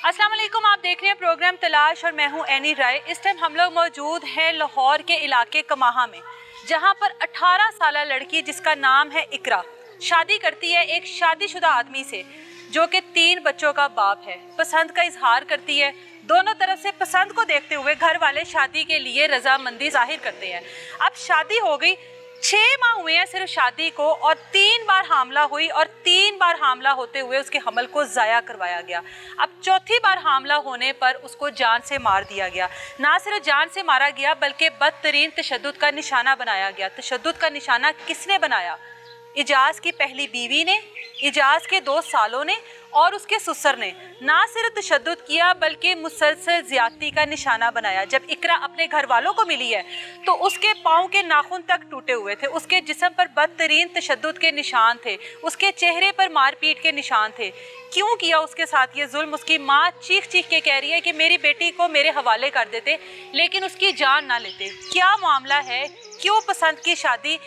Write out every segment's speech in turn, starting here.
अस्सलाम वालेकुम, आप देख रहे हैं प्रोग्राम तलाश और मैं हूं एनी राय। इस टाइम हम लोग मौजूद हैं लाहौर के इलाके कमाहा में, जहां पर 18 साल लड़की जिसका नाम है इकरा शादी करती है एक शादीशुदा आदमी से जो कि 3 बच्चों का बाप है। पसंद का इजहार करती है। दोनों तरफ से पसंद को देखते हुए घर वाले शादी के लिए रजामंदी जाहिर करते हैं। अब शादी हो गई, 6 माह हुए हैं सिर्फ शादी को, और 3 बार हामला हुई और 3 बार हामला होते हुए उसके हमल को ज़ाया करवाया गया। अब चौथी बार हामला होने पर उसको जान से मार दिया गया। ना सिर्फ जान से मारा गया बल्कि बदतरीन तशद्दुद का निशाना बनाया गया। तशद्दुद का निशाना किसने बनाया? इजाज़ की पहली बीवी ने, इजाज़ के 2 सालों ने और उसके ससुर ने। ना सिर्फ तशद्दुद किया बल्कि मुसलसल ज़्यादती का निशाना बनाया। जब इकरा अपने घर वालों को मिली है तो उसके पाँव के नाखून तक टूटे हुए थे, उसके जिस्म पर बदतरीन तशद्दुद के निशान थे, उसके चेहरे पर मारपीट के निशान थे। क्यों किया उसके साथ ये जुल्म? उसकी माँ चीख चीख के कह रही है कि मेरी बेटी को मेरे हवाले कर देते लेकिन उसकी जान ना लेते। क्या मामला है? क्यों पसंद की शादी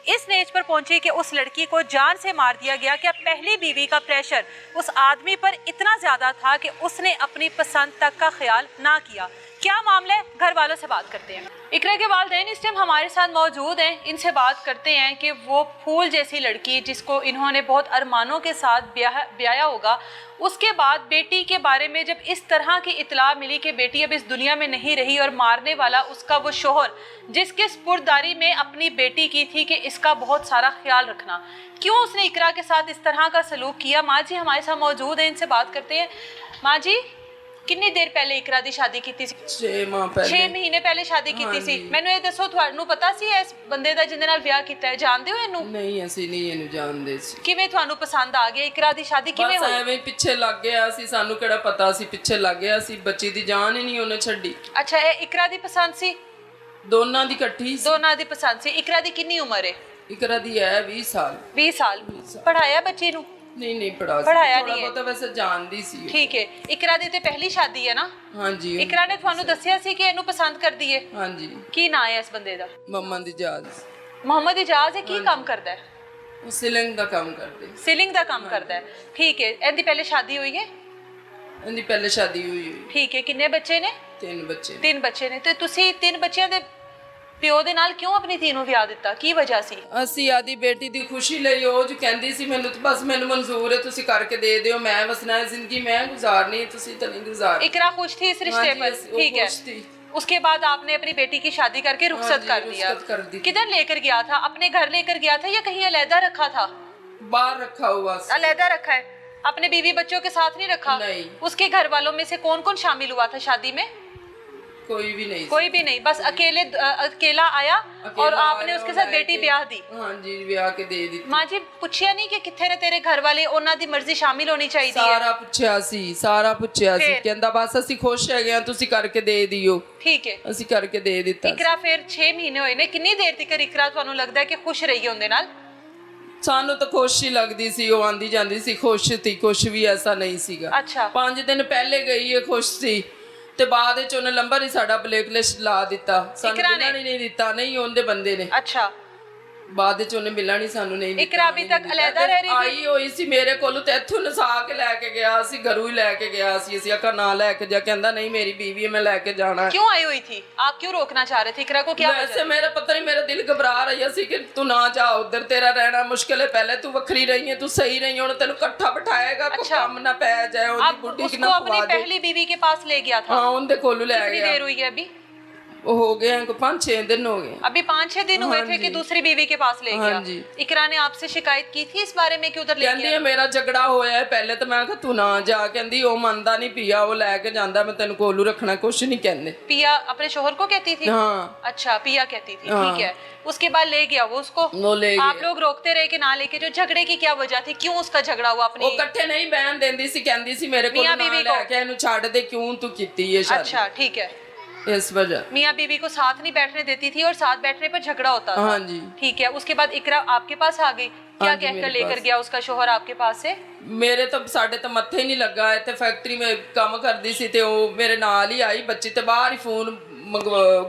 इस स्टेज पर पहुंची कि उस लड़की को जान से मार दिया गया? क्या पहली बीवी का प्रेशर उस आदमी पर इतना ज़्यादा था कि उसने अपनी पसंद तक का ख्याल ना किया? क्या मामला है? घर वालों से बात करते हैं। इकरा के वालिदैन इस टाइम हमारे साथ मौजूद हैं। इनसे बात करते हैं कि वो फूल जैसी लड़की जिसको इन्होंने बहुत अरमानों के साथ ब्याया होगा, उसके बाद बेटी के बारे में जब इस तरह की इतला मिली कि बेटी अब इस दुनिया में नहीं रही और मारने वाला उसका वो शोहर जिसके स्पुर्दारी में अपनी बेटी की थी कि इसका बहुत सारा ख्याल रखना, क्यों उसने इकरा के साथ इस तरह का सलूक किया? माँ जी हमारे साथ मौजूद हैं, इनसे बात करते हैं। माँ जी, कितनी देर पहले इकरा दी शादी की थी? 6 माह पहले। 6 महीने पहले शादी की सी। मैनू ये दसो, ਤੁਹਾਨੂੰ ਪਤਾ ਸੀ ਇਸ ਬੰਦੇ ਦਾ ਜਿੰਦੇ ਨਾਲ ਵਿਆਹ ਕੀਤਾ ਹੈ? ਜਾਣਦੇ ਹੋ ਇਹਨੂੰ? ਨਹੀਂ, ਅਸੀਂ ਨਹੀਂ ਇਹਨੂੰ ਜਾਣਦੇ ਸੀ। ਕਿਵੇਂ ਤੁਹਾਨੂੰ ਪਸੰਦ ਆ ਗਿਆ? ਇਕਰਾ ਦੀ ਸ਼ਾਦੀ ਕਿਵੇਂ ਹੋਈ? ਬਸ ਐਵੇਂ ਪਿੱਛੇ ਲੱਗ ਗਿਆ ਸੀ, ਸਾਨੂੰ ਕਿਹੜਾ ਪਤਾ ਸੀ, ਪਿੱਛੇ ਲੱਗ ਗਿਆ ਸੀ। ਬੱਚੀ ਦੀ ਜਾਨ ਹੀ ਨਹੀਂ ਉਹਨੇ ਛੱਡੀ। ਅੱਛਾ, ਇਹ ਇਕਰਾ ਦੀ ਪਸੰਦ ਸੀ? ਦੋਨਾਂ ਦੀ ਇਕੱਠੀ ਸੀ। ਦੋਨਾਂ ਦੀ ਪਸੰਦ ਸੀ। ਇਕਰਾ ਦੀ ਕਿੰਨੀ ਉਮਰ ਹੈ? ਇਕਰਾ ਦੀ ਹੈ 20 ਸਾਲ। 20 ਸਾਲ। ਪੜਾਇਆ ਬੱਚੀ ਨੂੰ? ਨਹੀਂ ਪੜਾਇਆ ਨਹੀਂ ਥੋੜਾ ਬਹੁਤਾ ਵੈਸੇ ਜਾਣਦੀ ਸੀ। ਠੀਕ ਹੈ। ਇਕਰਾ ਦੀ ਤੇ ਪਹਿਲੀ ਸ਼ਾਦੀ ਹੈ ਨਾ? ਹਾਂਜੀ। ਇਕਰਾ ਨੇ ਤੁਹਾਨੂੰ ਦੱਸਿਆ ਸੀ ਕਿ ਇਹਨੂੰ ਪਸੰਦ ਕਰਦੀ ਹੈ? ਹਾਂਜੀ। ਕੀ ਨਾਂ ਹੈ ਇਸ ਬੰਦੇ ਦਾ? ਮੁਹੰਮਦ ਇਜਾਜ਼। ਮੁਹੰਮਦ ਇਜਾਜ਼ ਹੈ। ਕੀ ਕੰਮ ਕਰਦਾ ਹੈ? ਉਹ ਸੀਲਿੰਗ ਦਾ ਕੰਮ ਕਰਦੇ। ਸੀਲਿੰਗ ਦਾ ਕੰਮ ਕਰਦਾ ਹੈ। ਠੀਕ ਹੈ। ਇਹਦੀ ਪਹਿਲੇ ਸ਼ਾਦੀ ਹੋਈ ਹੈ? ਇਹਦੀ ਪਹਿਲੇ ਸ਼ਾਦੀ ਹੋਈ। ਠੀਕ ਹੈ। ਕਿੰਨੇ ਬੱਚੇ ਨੇ? 3 ਬੱਚੇ। 3 ਬੱਚੇ ਨੇ। ਤੇ ਤੁਸੀਂ 3 ਬੱਚਿਆਂ ਦੇ ਪਿਓ ਦੇ ਨਾਲ ਕਿਉਂ ਆਪਣੀ ਧੀ ਨੂੰ ਵਿਆਹ ਦਿੱਤਾ? ਕੀ ਵਜ੍ਹਾ ਸੀ? ਅਸੀਂ ਆਦੀ ਬੇਟੀ ਦੀ ਖੁਸ਼ੀ ਲਈ ਉਹ ਜੋ ਕਹਿੰਦੀ ਸੀ ਮੈਨੂੰ ਤਾਂ ਬਸ ਮੈਨੂੰ ਮਨਜ਼ੂਰ ਹੈ, ਤੁਸੀਂ ਕਰਕੇ ਦੇ ਦਿਓ, ਮੈਂ ਵਸਣਾ ਹੈ ਜ਼ਿੰਦਗੀ ਮੈਂ गुजारनी है, ਤੁਸੀਂ ਤਾਂ ਨਹੀਂ गुजारनी। इकरा खुश थी इस रिश्ते पर? ठीक है। उसके बाद आपने अपनी बेटी की शादी करके रुखसत कर दिया। किधर लेकर गया था? अपने घर लेकर गया था या कहीं अलहदा रखा था? बाहर रखा हुआ। अलहदा रखा है। अपने बीवी बच्चों के साथ नहीं रखा? नहीं। उसके घर वालों में से कौन कौन शामिल हुआ था शादी में? कोई भी नहीं। कोई भी नहीं, बस अकेला आया और आपने उसके साथ बेटी ब्याह दी? हाँ जी, ब्याह के दे दी। माँ जी पूछिया नहीं कि किथे ने तेरे घर वाले, ਉਹਨਾਂ ਦੀ ਮਰਜ਼ੀ ਸ਼ਾਮਿਲ ਹੋਣੀ ਚਾਹੀਦੀ ਹੈ? ਸਾਰਾ ਪੁੱਛਿਆ ਸੀ, ਕਹਿੰਦਾ ਬਸ ਅਸੀਂ ਖੁਸ਼ ਹੈਗੇ ਆ, ਤੁਸੀਂ ਕਰਕੇ ਦੇ ਦਿਓ। ਠੀਕ ਹੈ। ਅਸੀਂ ਕਰਕੇ ਦੇ ਦਿੱਤਾ। ਇਕਰਾ ਫਿਰ 6 ਮਹੀਨੇ ਹੋਏ ਨੇ, ਕਿੰਨੀ ਦੇਰ ਤੱਕ ਇਕਰਾ ਤੁਹਾਨੂੰ ਲੱਗਦਾ ਹੈ ਕਿ ਖੁਸ਼ ਰਹੀ ਉਹਦੇ ਨਾਲ? ਸਾਨੂੰ ਤਾਂ ਖੁਸ਼ ਹੀ ਲੱਗਦੀ ਸੀ, ਉਹ ਆਂਦੀ ਜਾਂਦੀ ਸੀ ਖੁਸ਼ ਸੀ, ਕੁਛ ਵੀ ਐਸਾ ਨਹੀਂ ਸੀਗਾ। ਅੱਛਾ। 5 ਦਿਨ ਪਹਿਲੇ ਗਈ ਹੈ ਖੁਸ਼ ਸੀ ਤੇ ਬਾਅਦ ਵਿੱਚ ਉਹਨੇ ਨੰਬਰ ਹੀ ਸਾਡਾ ਬਲੈਕ ਲਿਸਟ ਲਾ ਦਿੱਤਾ। ਸਾਨੂੰ ਮਿਲਣ ਹੀ ਨਹੀਂ ਦਿੱਤਾ। ਨਹੀਂ, ਉਹਦੇ ਬੰਦੇ ਨੇ। ਅੱਛਾ। ਬਾਅਦ ਵਿੱਚ ਉਹਨੇ ਮਿਲਣਾ ਨਹੀਂ ਸਾਨੂੰ ਨਹੀਂ ਦਿੱਤਾ। ਇਕਰਾ ਅਭੀ ਤੱਕ ਅਲੱਗਾ ਰਹਿ ਰਹੀ ਸੀ? ਆਈ ਹੋਈ ਸੀ ਮੇਰੇ ਕੋਲ ਤੇ ਇੱਥੋਂ ਨਸਾ ਕੇ ਲੈ ਕੇ ਗਿਆ ਸੀ, ਘਰੋਂ ਹੀ ਲੈ ਕੇ ਗਿਆ ਸੀ। ਅਸੀਂ ਆਖਾ ਨਾ ਲੈ ਕੇ ਜਾ, ਕਹਿੰਦਾ ਨਹੀਂ ਮੇਰੀ बीवी है, मैं लेके जाना है। क्यों आई हुई थी? आप क्यों रोकना चाह रहे थे इकरा को? क्या वैसे मेरा पता नहीं, मेरा दिल घबरा रहा ਸੀ कि तू ना जा उधर, तेरा रहना मुश्किल है, पहले तू वखरी रही है, तू सही रही है, तेन इकट्ठा बिठाएगा, कोई काम ना पै जाए। आप उसको अपनी पहली बीवी के पास ले गया था? हाँ, उनके कोल ले गया। कितनी देर हुई है अभी? हो गए हैं 5-6 दिन हो गए। अभी 5-6 दिन हुए थे कि दूसरी बीवी के पास ले गया? इकरा ने आपसे शिकायत की थी इस बारे में कि उधर ले गया? मेरा झगड़ा होया है पहले, तो मैं कहा तू ना जा, कहंदी ओ मनदा नहीं, पिया वो लेके जांदा, मैं तेन कोलू रखना, कुछ नहीं कहंदे। पिया अपने शोहर को कहती थी? हाँ। अच्छा, पिया कहती थी। ठीक है। उसके बाद ले गया वो उसको? वो ले गया। आप लोग रोकते रहे कि ना लेके? जो झगड़े की क्या वजह थी? क्यों उसका झगड़ा हुआ? अपनी वो इकट्ठे नहीं बहन देंदी सी, कहंदी सी मेरे को ना लेके इनु छाड़ दे, क्यों तू कीती ये शादी? अच्छा, ठीक है। इस वजह मियाँ बीवी को साथ नहीं बैठने देती थी और साथ बैठने पर झगड़ा होता था? हाँ जी। ठीक है। उसके बाद इकरा आपके पास आ गई? क्या कहकर लेकर गया उसका शोहर आपके पास से? मेरे तो साढ़े तो मत्थे ही नहीं लगा। इतने फैक्ट्री में काम करती सी ते वो मेरे नाल ही आई, बच्ची तो बाहर ही फोन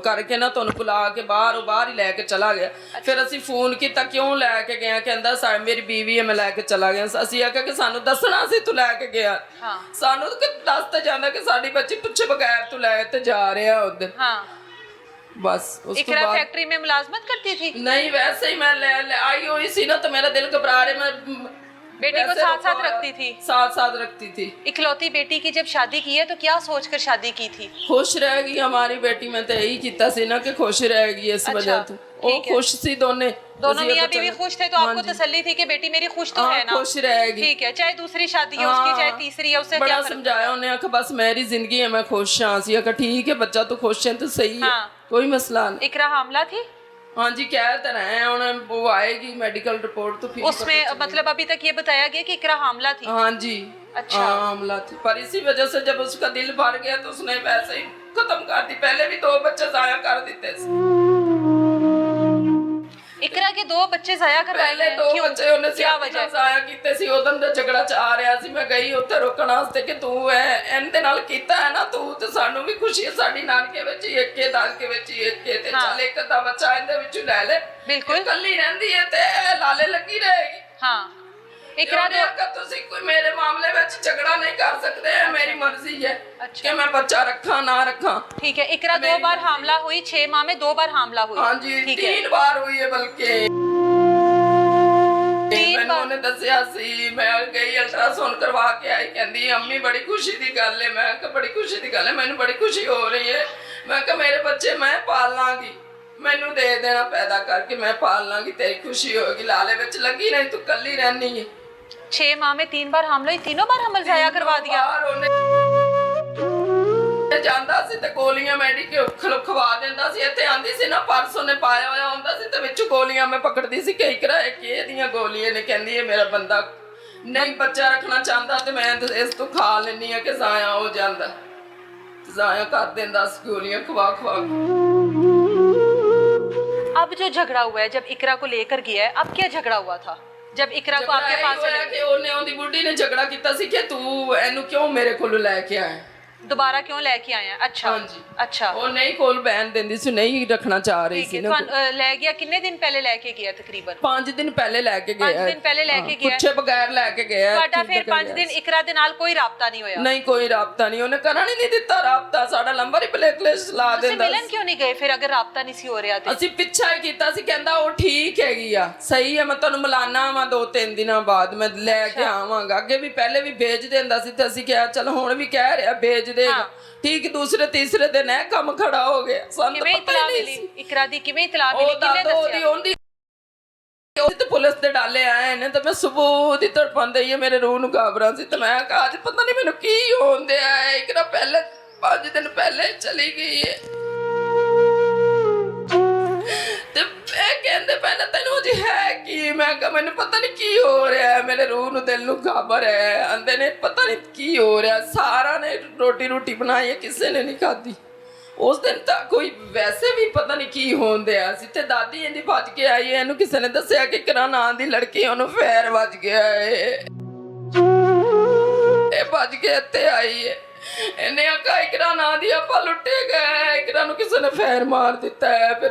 ਕਰਕੇ ਨਾ ਤੁਹਾਨੂੰ ਬੁਲਾ ਕੇ ਬਾਹਰ ਹੀ ਲੈ ਕੇ ਚਲਾ ਗਿਆ। ਫਿਰ ਅਸੀਂ ਫੋਨ ਕੀਤਾ ਕਿਉਂ ਲੈ ਕੇ ਗਿਆ, ਕਹਿੰਦਾ ਮੇਰੀ ਬੀਵੀ ਹੈ ਮੈਂ ਲੈ ਕੇ ਚਲਾ ਗਿਆ। ਅਸੀਂ ਆਖਿਆ ਕਿ ਸਾਨੂੰ ਦੱਸਣਾ ਸੀ ਤੂੰ ਲੈ ਕੇ ਗਿਆ, ਸਾਨੂੰ ਤਾਂ ਦੱਸ ਤਾਂ ਜਾਂਦਾ ਕਿ ਸਾਡੀ ਬੱਚੀ ਪੁੱਛੇ ਬਗੈਰ ਤੂੰ ਲੈ ਤੇ ਜਾ ਰਿਹਾ ਉਧਰ। बस उसके इकरा बाद फैक्ट्री में मुलाजमत करती थी? नहीं, वैसे ही मैं ले आई हुई थी ना, तो मेरा दिल घबरा रहा, मैं बेटी को साथ साथ रखती थी? साथ रखती थी। इकलौती बेटी की जब शादी की है तो क्या सोचकर शादी की थी? खुश रहेगी हमारी बेटी, मैं तो यही किया सी ना कि खुश रहेगी इस वजह से। वो खुश सी दोनों मियां बीवी खुश थे, तो आपको तसल्ली थी कि बेटी मेरी खुश तो है ना, खुश रहेगी। ठीक है, चाहे दूसरी शादी है उसकी चाहे तीसरी है, उससे क्या फर्क? समझाया उन्हें, आखा बस मेरी जिंदगी है, मैं खुश हाँ। सी आखा ठीक है, बच्चा तो खुश है तो सही है, कोई मसला नहीं। इकरा हामला थी? हाँ जी, कह तो रहे हैं, उन्हें वो आएगी मेडिकल रिपोर्ट तो फिर उसमें मतलब अभी तक ये बताया गया कि इकरा हामला थी? हाँ जी, अच्छा हामला थी, पर इसी वजह से जब उसका दिल भर गया तो उसने वैसे ही खत्म कर दी। पहले भी 2 बच्चे जाया कर देते थे। इकरा के 2 बच्चे जाया करवाए गए? 2 बच्चे ਉਹਨੇ क्या वजह ਜਾਇਆ ਕੀਤੇ ਸੀ। ਉਦੋਂ ਦਾ ਝਗੜਾ ਆ ਰਿਹਾ ਸੀ, ਮੈਂ ਗਈ ਉੱਥੇ ਰੋਕਣ ਵਾਸਤੇ ਕਿ ਤੂੰ ਇਹਦੇ ਨਾਲ ਕੀਤਾ ਹੈ ਨਾ ਤੂੰ, ਤੇ ਸਾਨੂੰ ਵੀ ਖੁਸ਼ੀ ਹੈ, ਸਾਡੀ ਨਾਨਕੇ ਵਿੱਚ ਹੀ ਇੱਕੇ ਦਾਦਕੇ ਵਿੱਚ ਹੀ ਇੱਕੇ, ਤੇ ਚੱਲ ਇੱਕ ਅੱਧਾ ਬੱਚਾ ਇਹਦੇ ਵਿੱਚੋਂ ਲੈ ਲੈ। ਬਿਲਕੁਲ ਇਕੱਲੀ ਰਹਿੰਦੀ ਹੈ ਤੇ ਲਾਲੇ ਲੱਗੀ ਰਹੇਗੀ। ਹਾਂ इकरा ने ਤੁਸੀਂ ਕੋਈ ਮੇਰੇ ਮਾਮਲੇ ਵਿੱਚ ਝਗੜਾ ਨਹੀਂ ਕਰ ਸਕਦੇ, ਮੇਰੀ ਮਰਜ਼ੀ ਹੈ ਕਿ ਮੈਂ ਬੱਚਾ ਰੱਖਾਂ ਨਾ ਰੱਖਾਂ। ठीक है, इकरा 2 बार हमला हुई, 6 माह में 2 बार हमला हुई? हाँ जी, 3 बार हुई है बल्कि। ਮੈਨੂੰ ਉਹਨੇ ਦੱਸਿਆ ਸੀ, ਮੈਂ ਗਈ ਅਲਟਰਾਸਾਊਂਡ ਕਰਵਾ ਕੇ ਆਈ, ਕਹਿੰਦੀ ਅੰਮੀ ਬੜੀ ਖੁਸ਼ੀ ਦੀ ਗੱਲ ਹੈ। ਮੈਂ ਕਿਹਾ ਬੜੀ ਖੁਸ਼ੀ ਦੀ ਗੱਲ ਹੈ, ਮੈਨੂੰ ਬੜੀ ਖੁਸ਼ੀ ਹੋ ਰਹੀ ਹੈ। ਮੈਂ ਕਿਹਾ ਮੇਰੇ ਬੱਚੇ ਮੈਂ ਪਾਲ ਲਾਂਗੀ, ਮੈਨੂੰ ਦੇ ਦੇਣਾ ਪੈਦਾ ਕਰਕੇ, ਮੈਂ ਪਾਲ ਲਾਂਗੀ, ਤੇਰੀ ਖੁਸ਼ੀ ਹੋਏਗੀ। ਲਾਲੇ ਵਿੱਚ ਲੱਗੀ ਨਹੀਂ, ਤੂੰ ਕੱਲੀ ਰਹਿਣੀ ਹੈ। 6 माह में 3 बार हमला हुई, तीनों बार हमल जाया करवा दिया? ਜਾਂਦਾ ਸੀ ਤੇ ਗੋਲੀਆਂ ਮੈਡੀਕਲ ਖਵਾ ਦਿੰਦਾ ਸੀ। ਇੱਥੇ ਆਂਦੀ ਸੀ ਨਾ, ਪਰਸੋਂ ਨੇ ਪਾਇਆ ਹੋਇਆ ਹੁੰਦਾ ਸੀ ਤੇ ਵਿੱਚ ਗੋਲੀਆਂ ਮੈਂ ਪਕੜਦੀ ਸੀ ਕਿ ਇਕਰਾ ਇਹਦੀਆਂ ਗੋਲੀਆਂ ਨੇ। ਕਹਿੰਦੀ ਹੈ ਮੇਰਾ ਬੰਦਾ ਨਹੀਂ ਬੱਚਾ ਰੱਖਣਾ ਚਾਹੁੰਦਾ ਤੇ ਮੈਂ ਇਸ ਤੋਂ ਖਾ ਲੈਂਦੀ ਆ ਕਿ ਜ਼ਾਇਆ ਹੋ ਜਾਂਦਾ, ਜ਼ਾਇਆ ਕਰ ਦਿੰਦਾ ਸੀ ਗੋਲੀਆਂ ਖਵਾ ਖਵਾ। अब जो झगड़ा हुआ है, जब इकरा को लेकर गया है, अब क्या झगड़ा हुआ था जब इकरा को आपके पास ਹੋਇਆ ਕਿ ਉਹਦੀ ਬੁੱਢੀ ਨੇ ਝਗੜਾ ਕੀਤਾ ਸੀ ਕਿ ਤੂੰ ਇਹਨੂੰ ਕਿਉਂ ਮੇਰੇ ਕੋਲ ਲੈ ਕੇ ਆਇਆ, दोबारा क्यों लेके आए हैं? अच्छा अच्छा, ਉਹ ਨਹੀਂ ਕੋਲ ਬੈਨ ਦਿੰਦੀ ਸੀ, ਨਹੀਂ ਰੱਖਣਾ ਚਾਹ ਰਹੀ ਸੀ ਨਾ। ले गया कितने दिन पहले लेके गया? तकरीबन 5 दिन ਪਹਿਲੇ ਲੈ ਕੇ ਗਿਆ। 5 दिन पहले लेके गया, ਪੁੱਛੇ ਬਗੈਰ ਲੈ ਕੇ ਗਿਆ। ਤੁਹਾਡਾ ਫਿਰ 5 ਦਿਨ ਇਕਰਾ ਦੇ ਨਾਲ ਕੋਈ ਰਾਬਤਾ ਨਹੀਂ ਹੋਇਆ? ਨਹੀਂ, ਕੋਈ ਰਾਬਤਾ ਨਹੀਂ, ਉਹਨੇ ਕਰਨ ਹੀ ਨਹੀਂ ਦਿੱਤਾ ਰਾਬਤਾ। ਸਾਡਾ ਨੰਬਰ ਹੀ ਬਲੈਕਲਿਸਟ ਲਾ ਦਿੰਦਾ। ਮਿਲਣ ਕਿਉਂ ਨਹੀਂ ਗਏ ਫਿਰ ਅਗਰ ਰਾਬਤਾ ਨਹੀਂ ਸੀ ਹੋ ਰਿਹਾ ਤੇ? ਅਸੀਂ ਪਿੱਛਾ ਹੀ ਕੀਤਾ ਸੀ, ਕਹਿੰਦਾ ਉਹ ਠੀਕ ਹੈਗੀ ਆ, ਸਹੀ ਹੈ, ਮੈਂ ਤੁਹਾਨੂੰ ਮਿਲਾਨਾ ਵਾ 2-3 ਦਿਨਾਂ ਬਾਅਦ ਮੈਂ ਲੈ ਕੇ ਆਵਾਂਗਾ। ਅੱਗੇ ਵੀ ਪਹਿਲੇ ਵੀ ਭੇਜ ਦਿੰਦਾ ਸੀ ਤੇ ਅਸੀਂ ਕਿਹਾ ਚਲ ਹੁਣ ਵੀ ਕਹਿ ਰਿਹਾ ਭੇਜ ਦੇਗਾ। ਠੀਕ ਦੂਸਰੇ ਤੀਸਰੇ ਦਿਨ ਇਹ ਕੰਮ ਖੜਾ ਹੋ ਗਿਆ। ਸਾਨੂੰ ਕਿਵੇਂ ਇਤਲਾ ਮਿਲੀ ਇਕਰਾ ਦੀ? ਕਿਵੇਂ ਇਤਲਾ ਮਿਲੀ? ਕਿੰਨੇ ਦੱਸਿਆ? ਉਹਦੀ ਤੇ ਪੁਲਿਸ ਦੇ ਡਾਲੇ ਆਏ ਨੇ ਤੇ ਮੈਂ ਸਬੂਤ ਹੀ ਤੜਪਾਉਂਦੀ ਹੈ, ਮੇਰੇ ਰੂਹ ਨੂੰ ਘਾਬਰਾ ਸੀ। ਤੇ ਮੈਂ ਕਿਹਾ ਅੱਜ ਪਤਾ ਨਹੀਂ ਮੈਨੂੰ ਕੀ ਹੋਣ ਦਿਆ ਹੈ। ਇਕਰਾ ਪਹਿਲੇ 5 ਦਿਨ ਪਹਿਲੇ ਚਲੀ ਗਈ ਹੈ ਤੇ ਇਹ ਕਹਿੰਦੇ ਪਹਿਲਾਂ ਤੈਨੂੰ ਅਜੇ ਹੈ ਕੀ? ਮੈਂ ਕਿਹਾ ਮੈਨੂੰ ਪਤਾ ਨਹੀਂ ਕੀ ਹੋ ਰਿਹਾ ਹੈ, ਮੇਰੇ ਰੂਹ ਨੂੰ ਦਿਲ ਨੂੰ ਘਾਬਰ ਹੈ। ਆਂਦੇ ਨੇ ਪਤਾ ਨਹੀਂ ਕੀ ਹੋ ਰਿਹਾ। ਸਾਰਾ ਨੇ ਰੋਟੀ ਬਣਾਈ ਹੈ, ਕਿਸੇ ਨੇ ਨਹੀਂ ਖਾਧੀ। ਉਸ ਦਿਨ ਤਾਂ ਕੋਈ ਵੈਸੇ ਵੀ ਪਤਾ ਨਹੀਂ ਕੀ ਹੋਣ ਦਿਆ ਸੀ। ਤੇ ਦਾਦੀ ਇਹਦੀ ਭੱਜ ਕੇ ਆਈ ਹੈ, ਇਹਨੂੰ ਕਿਸੇ ਨੇ ਦੱਸਿਆ ਕਿ ਕਿਰਾਂ ਨਾਂ ਦੀ ਲੜਕੀ ਉਹਨੂੰ ਫੈਰ ਵੱਜ ਗਿਆ ਹੈ। ਇਹ ਭੱਜ ਕੇ ਇੱਥੇ ਆਈ ਹੈ। ਇਹਨੇ ਆਖਿਆ ਇਕਰਾ ਨਾਂ ਦੀ ਆਪਾਂ ਲੁੱਟੇ ਗਏ, ਇਕਰਾ ਨੂੰ ਕਿਸੇ ਨੇ ਫੈਰ ਮਾਰ ਦਿੱਤਾ ਹੈ। ਫਿਰ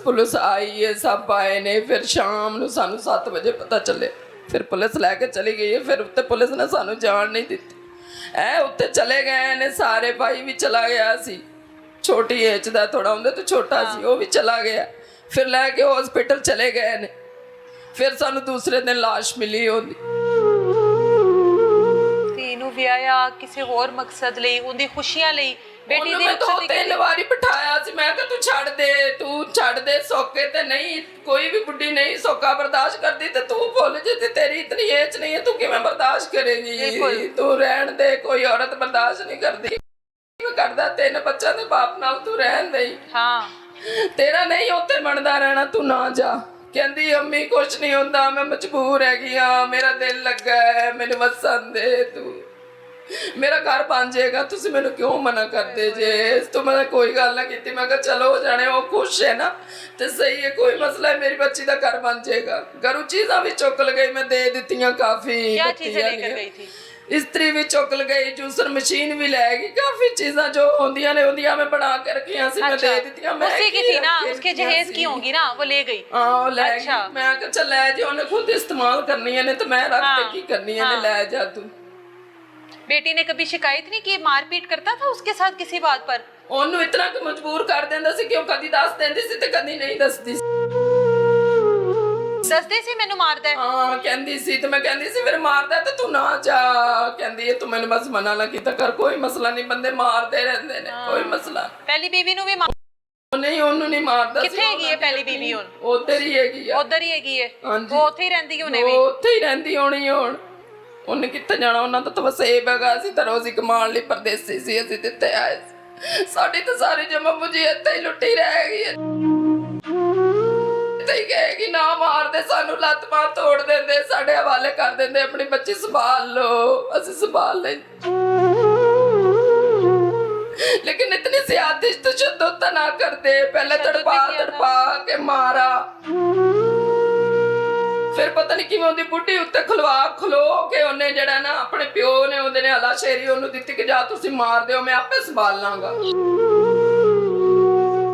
ਪੁਲਿਸ ਆਈ ਹੈ, ਸਭ ਆਏ ਨੇ। ਫਿਰ ਸ਼ਾਮ ਨੂੰ ਸਾਨੂੰ 7 ਵਜੇ ਪਤਾ ਚੱਲੇ, ਫਿਰ ਪੁਲਿਸ ਲੈ ਕੇ ਚਲੀ ਗਈ ਹੈ। ਫਿਰ ਉੱਤੇ ਪੁਲਿਸ ਨੇ ਸਾਨੂੰ ਜਾਣ ਨਹੀਂ ਦਿੱਤੀ। ਉੱਤੇ ਚਲੇ ਗਏ ਨੇ ਸਾਰੇ। ਭਾਈ ਵੀ ਚਲਾ ਗਿਆ ਸੀ, ਛੋਟੀ ਏਜ ਦਾ, ਥੋੜਾ ਉਹਦੇ ਤੋਂ ਛੋਟਾ ਸੀ, ਉਹ ਵੀ ਚਲਾ ਗਿਆ। ਫਿਰ ਲੈ ਕੇ ਹਸਪੀਟਲ ਚਲੇ ਗਏ ਨੇ। ਫਿਰ ਸਾਨੂੰ ਦੂਸਰੇ ਦਿਨ ਲਾਸ਼ ਮਿਲੀ ਉਹਦੀ। ਇਹਨੂੰ ਵਿਆਹਿਆ ਕਿਸੇ ਹੋਰ ਮਕਸਦ ਲਈ, ਉਹਦੀ ਖੁਸ਼ੀਆਂ ਲਈ, ਬੇਟੀ ਦੀ ਮਕਸਦ 3 ਵਾਰੀ ਬਿਠਾਇਆ ਸੀ। ਮੈਂ ਕਿਹਾ ਤੂੰ ਛੱਡ ਦੇ ਸੋਕੇ ਤੇ ਨਹੀਂ, ਕੋਈ ਵੀ ਬੁੱਢੀ ਨਹੀਂ ਸੋਕਾ ਬਰਦਾਸ਼ਤ ਕਰਦੀ ਤੇ ਤੂੰ ਭੁੱਲ ਜੇ ਤੇ ਤੇਰੀ ਇਤਨੀ ਏਜ ਨਹੀਂ ਹੈ, ਤੂੰ ਕਿਵੇਂ ਬਰਦਾਸ਼ਤ ਕਰੇਗੀ? ਤੂੰ ਰਹਿਣ ਦੇ, ਕੋਈ ਔਰਤ ਬਰਦਾਸ਼ਤ ਨਹੀਂ ਕਰਦੀ। ਕਰਦਾ 3 ਬੱਚਿਆਂ ਦੇ ਬਾਪ ਨਾਲ ਤੂੰ ਰਹਿਣ ਦੇ। ਹਾਂ, ਤੇਰਾ ਨਹੀਂ ਉੱਥੇ ਬਣਦਾ ਰਹਿਣਾ, ਤੂੰ ਨਾ ਜਾ। ਕਹਿੰਦੀ ਅੰਮੀ ਕੁਛ ਨਹੀਂ ਹੁੰਦਾ, ਮੈਂ ਮਜਬੂਰ ਹੈਗੀ ਆ, ਮੇਰਾ ਦਿਲ ਲੱਗਾ ਹੈ, ਮੈਨੂੰ ਵਸਣ ਦੇ, ਤੂੰ ਮੇਰਾ ਘਰ ਬਣ ਜਾਏਗਾ, ਤੁਸੀਂ ਮੈਨੂੰ ਕਿਉਂ ਮਨਾ ਕਰਦੇ ਜੇ? ਇਸ ਤੋਂ ਮੈਂ ਕੋਈ ਗੱਲ ਨਾ ਕੀਤੀ। ਮੈਂ ਕਿਹਾ ਚਲੋ ਜਾਣੇ, ਉਹ ਖੁਸ਼ ਹੈ ਨਾ ਤੇ ਸਹੀ ਹੈ, ਕੋਈ ਮਸਲਾ ਹੈ, ਮੇਰੀ ਬੱਚੀ ਦਾ ਘਰ ਬਣ ਜਾਏਗਾ। ਘਰੋਂ ਚੀਜ਼ਾਂ ਵੀ ਚੁੱਕ ਲਗਈ, ਮੈਂ ਦੇ ਦਿੱਤੀਆਂ ਕਾਫੀ। ਇਸਤਰੀ ਵੀ ਚੁੱਕ ਗਈ, ਜੂਸਰ ਮਸ਼ੀਨ ਵੀ ਲੈ ਗਈ, ਕਾਫੀ ਚੀਜ਼ਾਂ जो ਹੁੰਦੀਆਂ ਨੇ ਉਹਦੀਆਂ ਮੈਂ ਬਣਾ ਕੇ ਰੱਖੀਆਂ ਸੀ, ਮੈਂ ਦੇ ਦਿੱਤੀਆਂ। मैं उसी की थी ना, उसके जहेज की होंगी ना, वो ले गई। हाँ वो ले गई। मैं कहा चल ले जा, उन्हें खुद इस्तेमाल करनी है, नहीं तो मैं रख के की करनी है, ले जा तू। बेटी ने कभी शिकायत नहीं की, मारपीट करता था उसके साथ किसी बात पर? ਉਹਨੂੰ ਇਤਨਾ ਕਿ ਮਜਬੂਰ ਕਰ ਦਿੰਦਾ ਸੀ ਕਿ ਉਹ ਕਦੀ ਦੱਸ ਦਿੰਦੀ ਸੀ ਤੇ ਕਦੀ ਨਹੀਂ ਦੱਸਦੀ ਸੀ। ਦੱਸਦੇ ਸੀ ਮੈਨੂੰ ਮਾਰਦਾ ਹੈ। ਹਾਂ ਕਹਿੰਦੀ ਸੀ ਤੇ ਮੈਂ ਕਹਿੰਦੀ ਸੀ ਫਿਰ ਮਾਰਦਾ ਤੇ ਤੂੰ ਨਾ ਜਾ। ਕਹਿੰਦੀ ਹੈ ਤੂੰ ਮੈਨੂੰ ਬਸ ਮਨਾ ਨਾ ਕੀਤਾ ਕਰ, ਕੋਈ ਮਸਲਾ ਨਹੀਂ, ਬੰਦੇ ਮਾਰਦੇ ਰਹਿੰਦੇ ਨੇ, ਕੋਈ ਮਸਲਾ। ਪਹਿਲੀ ਬੀਵੀ ਨੂੰ ਵੀ ਨਹੀਂ, ਉਹਨੂੰ ਨਹੀਂ ਮਾਰਦਾ ਸੀ। ਕਿੱਥੇ ਹੈਗੀ ਹੈ ਪਹਿਲੀ ਬੀਵੀ ਹੁਣ? ਉਧਰ ਹੀ ਹੈਗੀ ਆ। ਉਧਰ ਹੀ ਹੈਗੀ ਹੈ? ਹਾਂਜੀ, ਉਹ ਉੱਥੇ ਹੀ ਰਹਿੰਦੀ ਉਹਨੇ ਵੀ? ਉੱਥੇ ਹੀ ਰਹਿੰਦੀ ਹੋਣੀ ਹੁਣ। ਉਹਨੇ ਕਿੱਥੇ ਜਾਣਾ, ਉਹਨਾਂ ਦਾ ਤਾਂ ਬਸ ਇਹ ਹੈਗਾ ਸੀ ਤਾਂ ਰੋਜ਼ੀ ਕਮਾਉਣ ਲਈ ਪਰਦੇਸੀ ਸੀ, ਅਸੀਂ ਦਿੱਤੇ ਆਏ ਸੀ। ਸਾਡੀ ਤਾਂ ਸਾਰੀ ਜਮਾ ਮੁਝੀ ਇੱਥੇ ਹੀ ਲੁੱਟੀ ਰਹਿ ਗਈ ਹੈ। ਤੇ ਕਹੇਗੀ ਨਾ ਮਾਰਦੇ ਸਾਨੂੰ, ਲੱਤ ਬਾਂਹ ਤੋੜ ਦਿੰਦੇ, ਸਾਡੇ ਹਵਾਲੇ ਕਰ ਦਿੰਦੇ, ਆਪਣੀ ਬੱਚੀ ਸੰਭਾਲ ਲੋ, ਅਸੀਂ ਸੰਭਾਲ ਲੈ। लेकिन इतनी ज्यादा तशद्दुद ना करते, पहले तड़पा तड़पा के मारा, फिर पता नहीं किवें ओदी बुढ़ी उत्ते खलो के उन्हें जड़ा ना अपने प्यो ने ओदे ने हलाशेरी ओनू दित्ती कि जा तुसी मार दिओ, मैं आपे संभाल लांगा।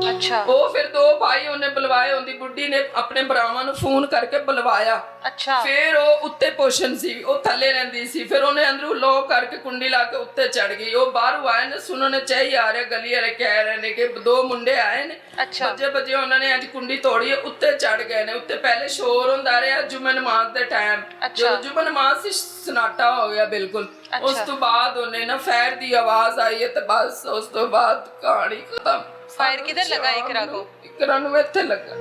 अच्छा। वो फिर दो भाई उन्हें बुलवाए, उनकी बुढ़ी ने अपने भरावां नू फोन करके बुलवाया। अच्छा। फिर वो उत्ते पोषण सी, वो थल्ले रहिंदी सी, फिर उन्हें अंदरों लॉक करके कुंडी ला के उत्ते चढ़ गई। वो बाहरों आए ने, सुनने चाहिए आ रहे, गली वाले कह रहे ने कि दो मुंडे आए ने। अच्छा। बजे उन्होंने अज कुंडी तोड़ी है, उत्ते चढ़ गए ने। उत्ते पहले शोर हुंदा रहा जुम्मे नमाज दे टाइम। अच्छा। जो जुम्मे नमाज सी सन्नाटा हो गया बिल्कुल। उस तो बाद उन्हें ना फैर दी आवाज आई है, तो बस उस तो बाद कहानी खत्म। फायर किधर लगा इकरा को? इकरा नू इत्थे लगा।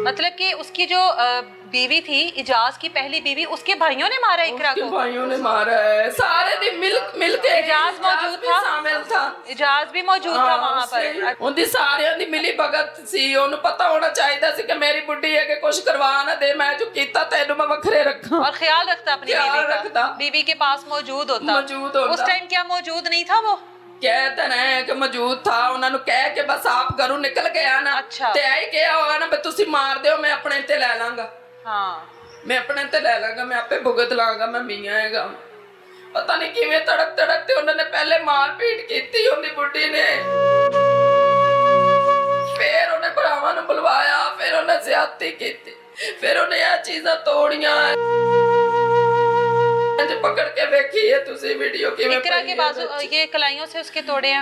मतलब कि उसकी जो बीवी थी, इजाज की पहली बीवी, उसके भाइयों ने मारा इकरा को? भाइयों ने मारा है, सारे दिन मिल के। इजाज मौजूद था? शामिल था, इजाज भी मौजूद था वहां पर। उनकी सारियां दी मिली भगत सी। ओनू पता होना चाहिए सी कि मेरी बुढ़ी है कि कुछ करवा ना दे, मैं जो कीता तेनू मैं वखरे रखा। और ख्याल रखता अपनी बीवी का, बीवी के पास मौजूद होता। उस टाइम क्या मौजूद नहीं था वो? कहते ना कि मौजूद था, उन्होंने कह के बस आप घरों निकल गया ना। अच्छा। ते आई कहा होगा ना तुसी मार दियो, मैं अपने ते ले लांगा। हाँ, मैं अपने ते ले लांगा, मैं आपे भुगत लांगा, मैं मियां हैगा। पता नहीं किवें तड़क ते उन्होंने पहले मार पीट की उनकी बुढ़ी ने, फिर उन्हें भरावां नूं बुलवाया, फिर उन्हें ज्यादती की, फिर उन्हें यह चीज़ां तोड़ियां। पकड़ के देखी है तुसी वीडियो किवें इकरा के बाजू ये कलाइयों से उसके तोड़े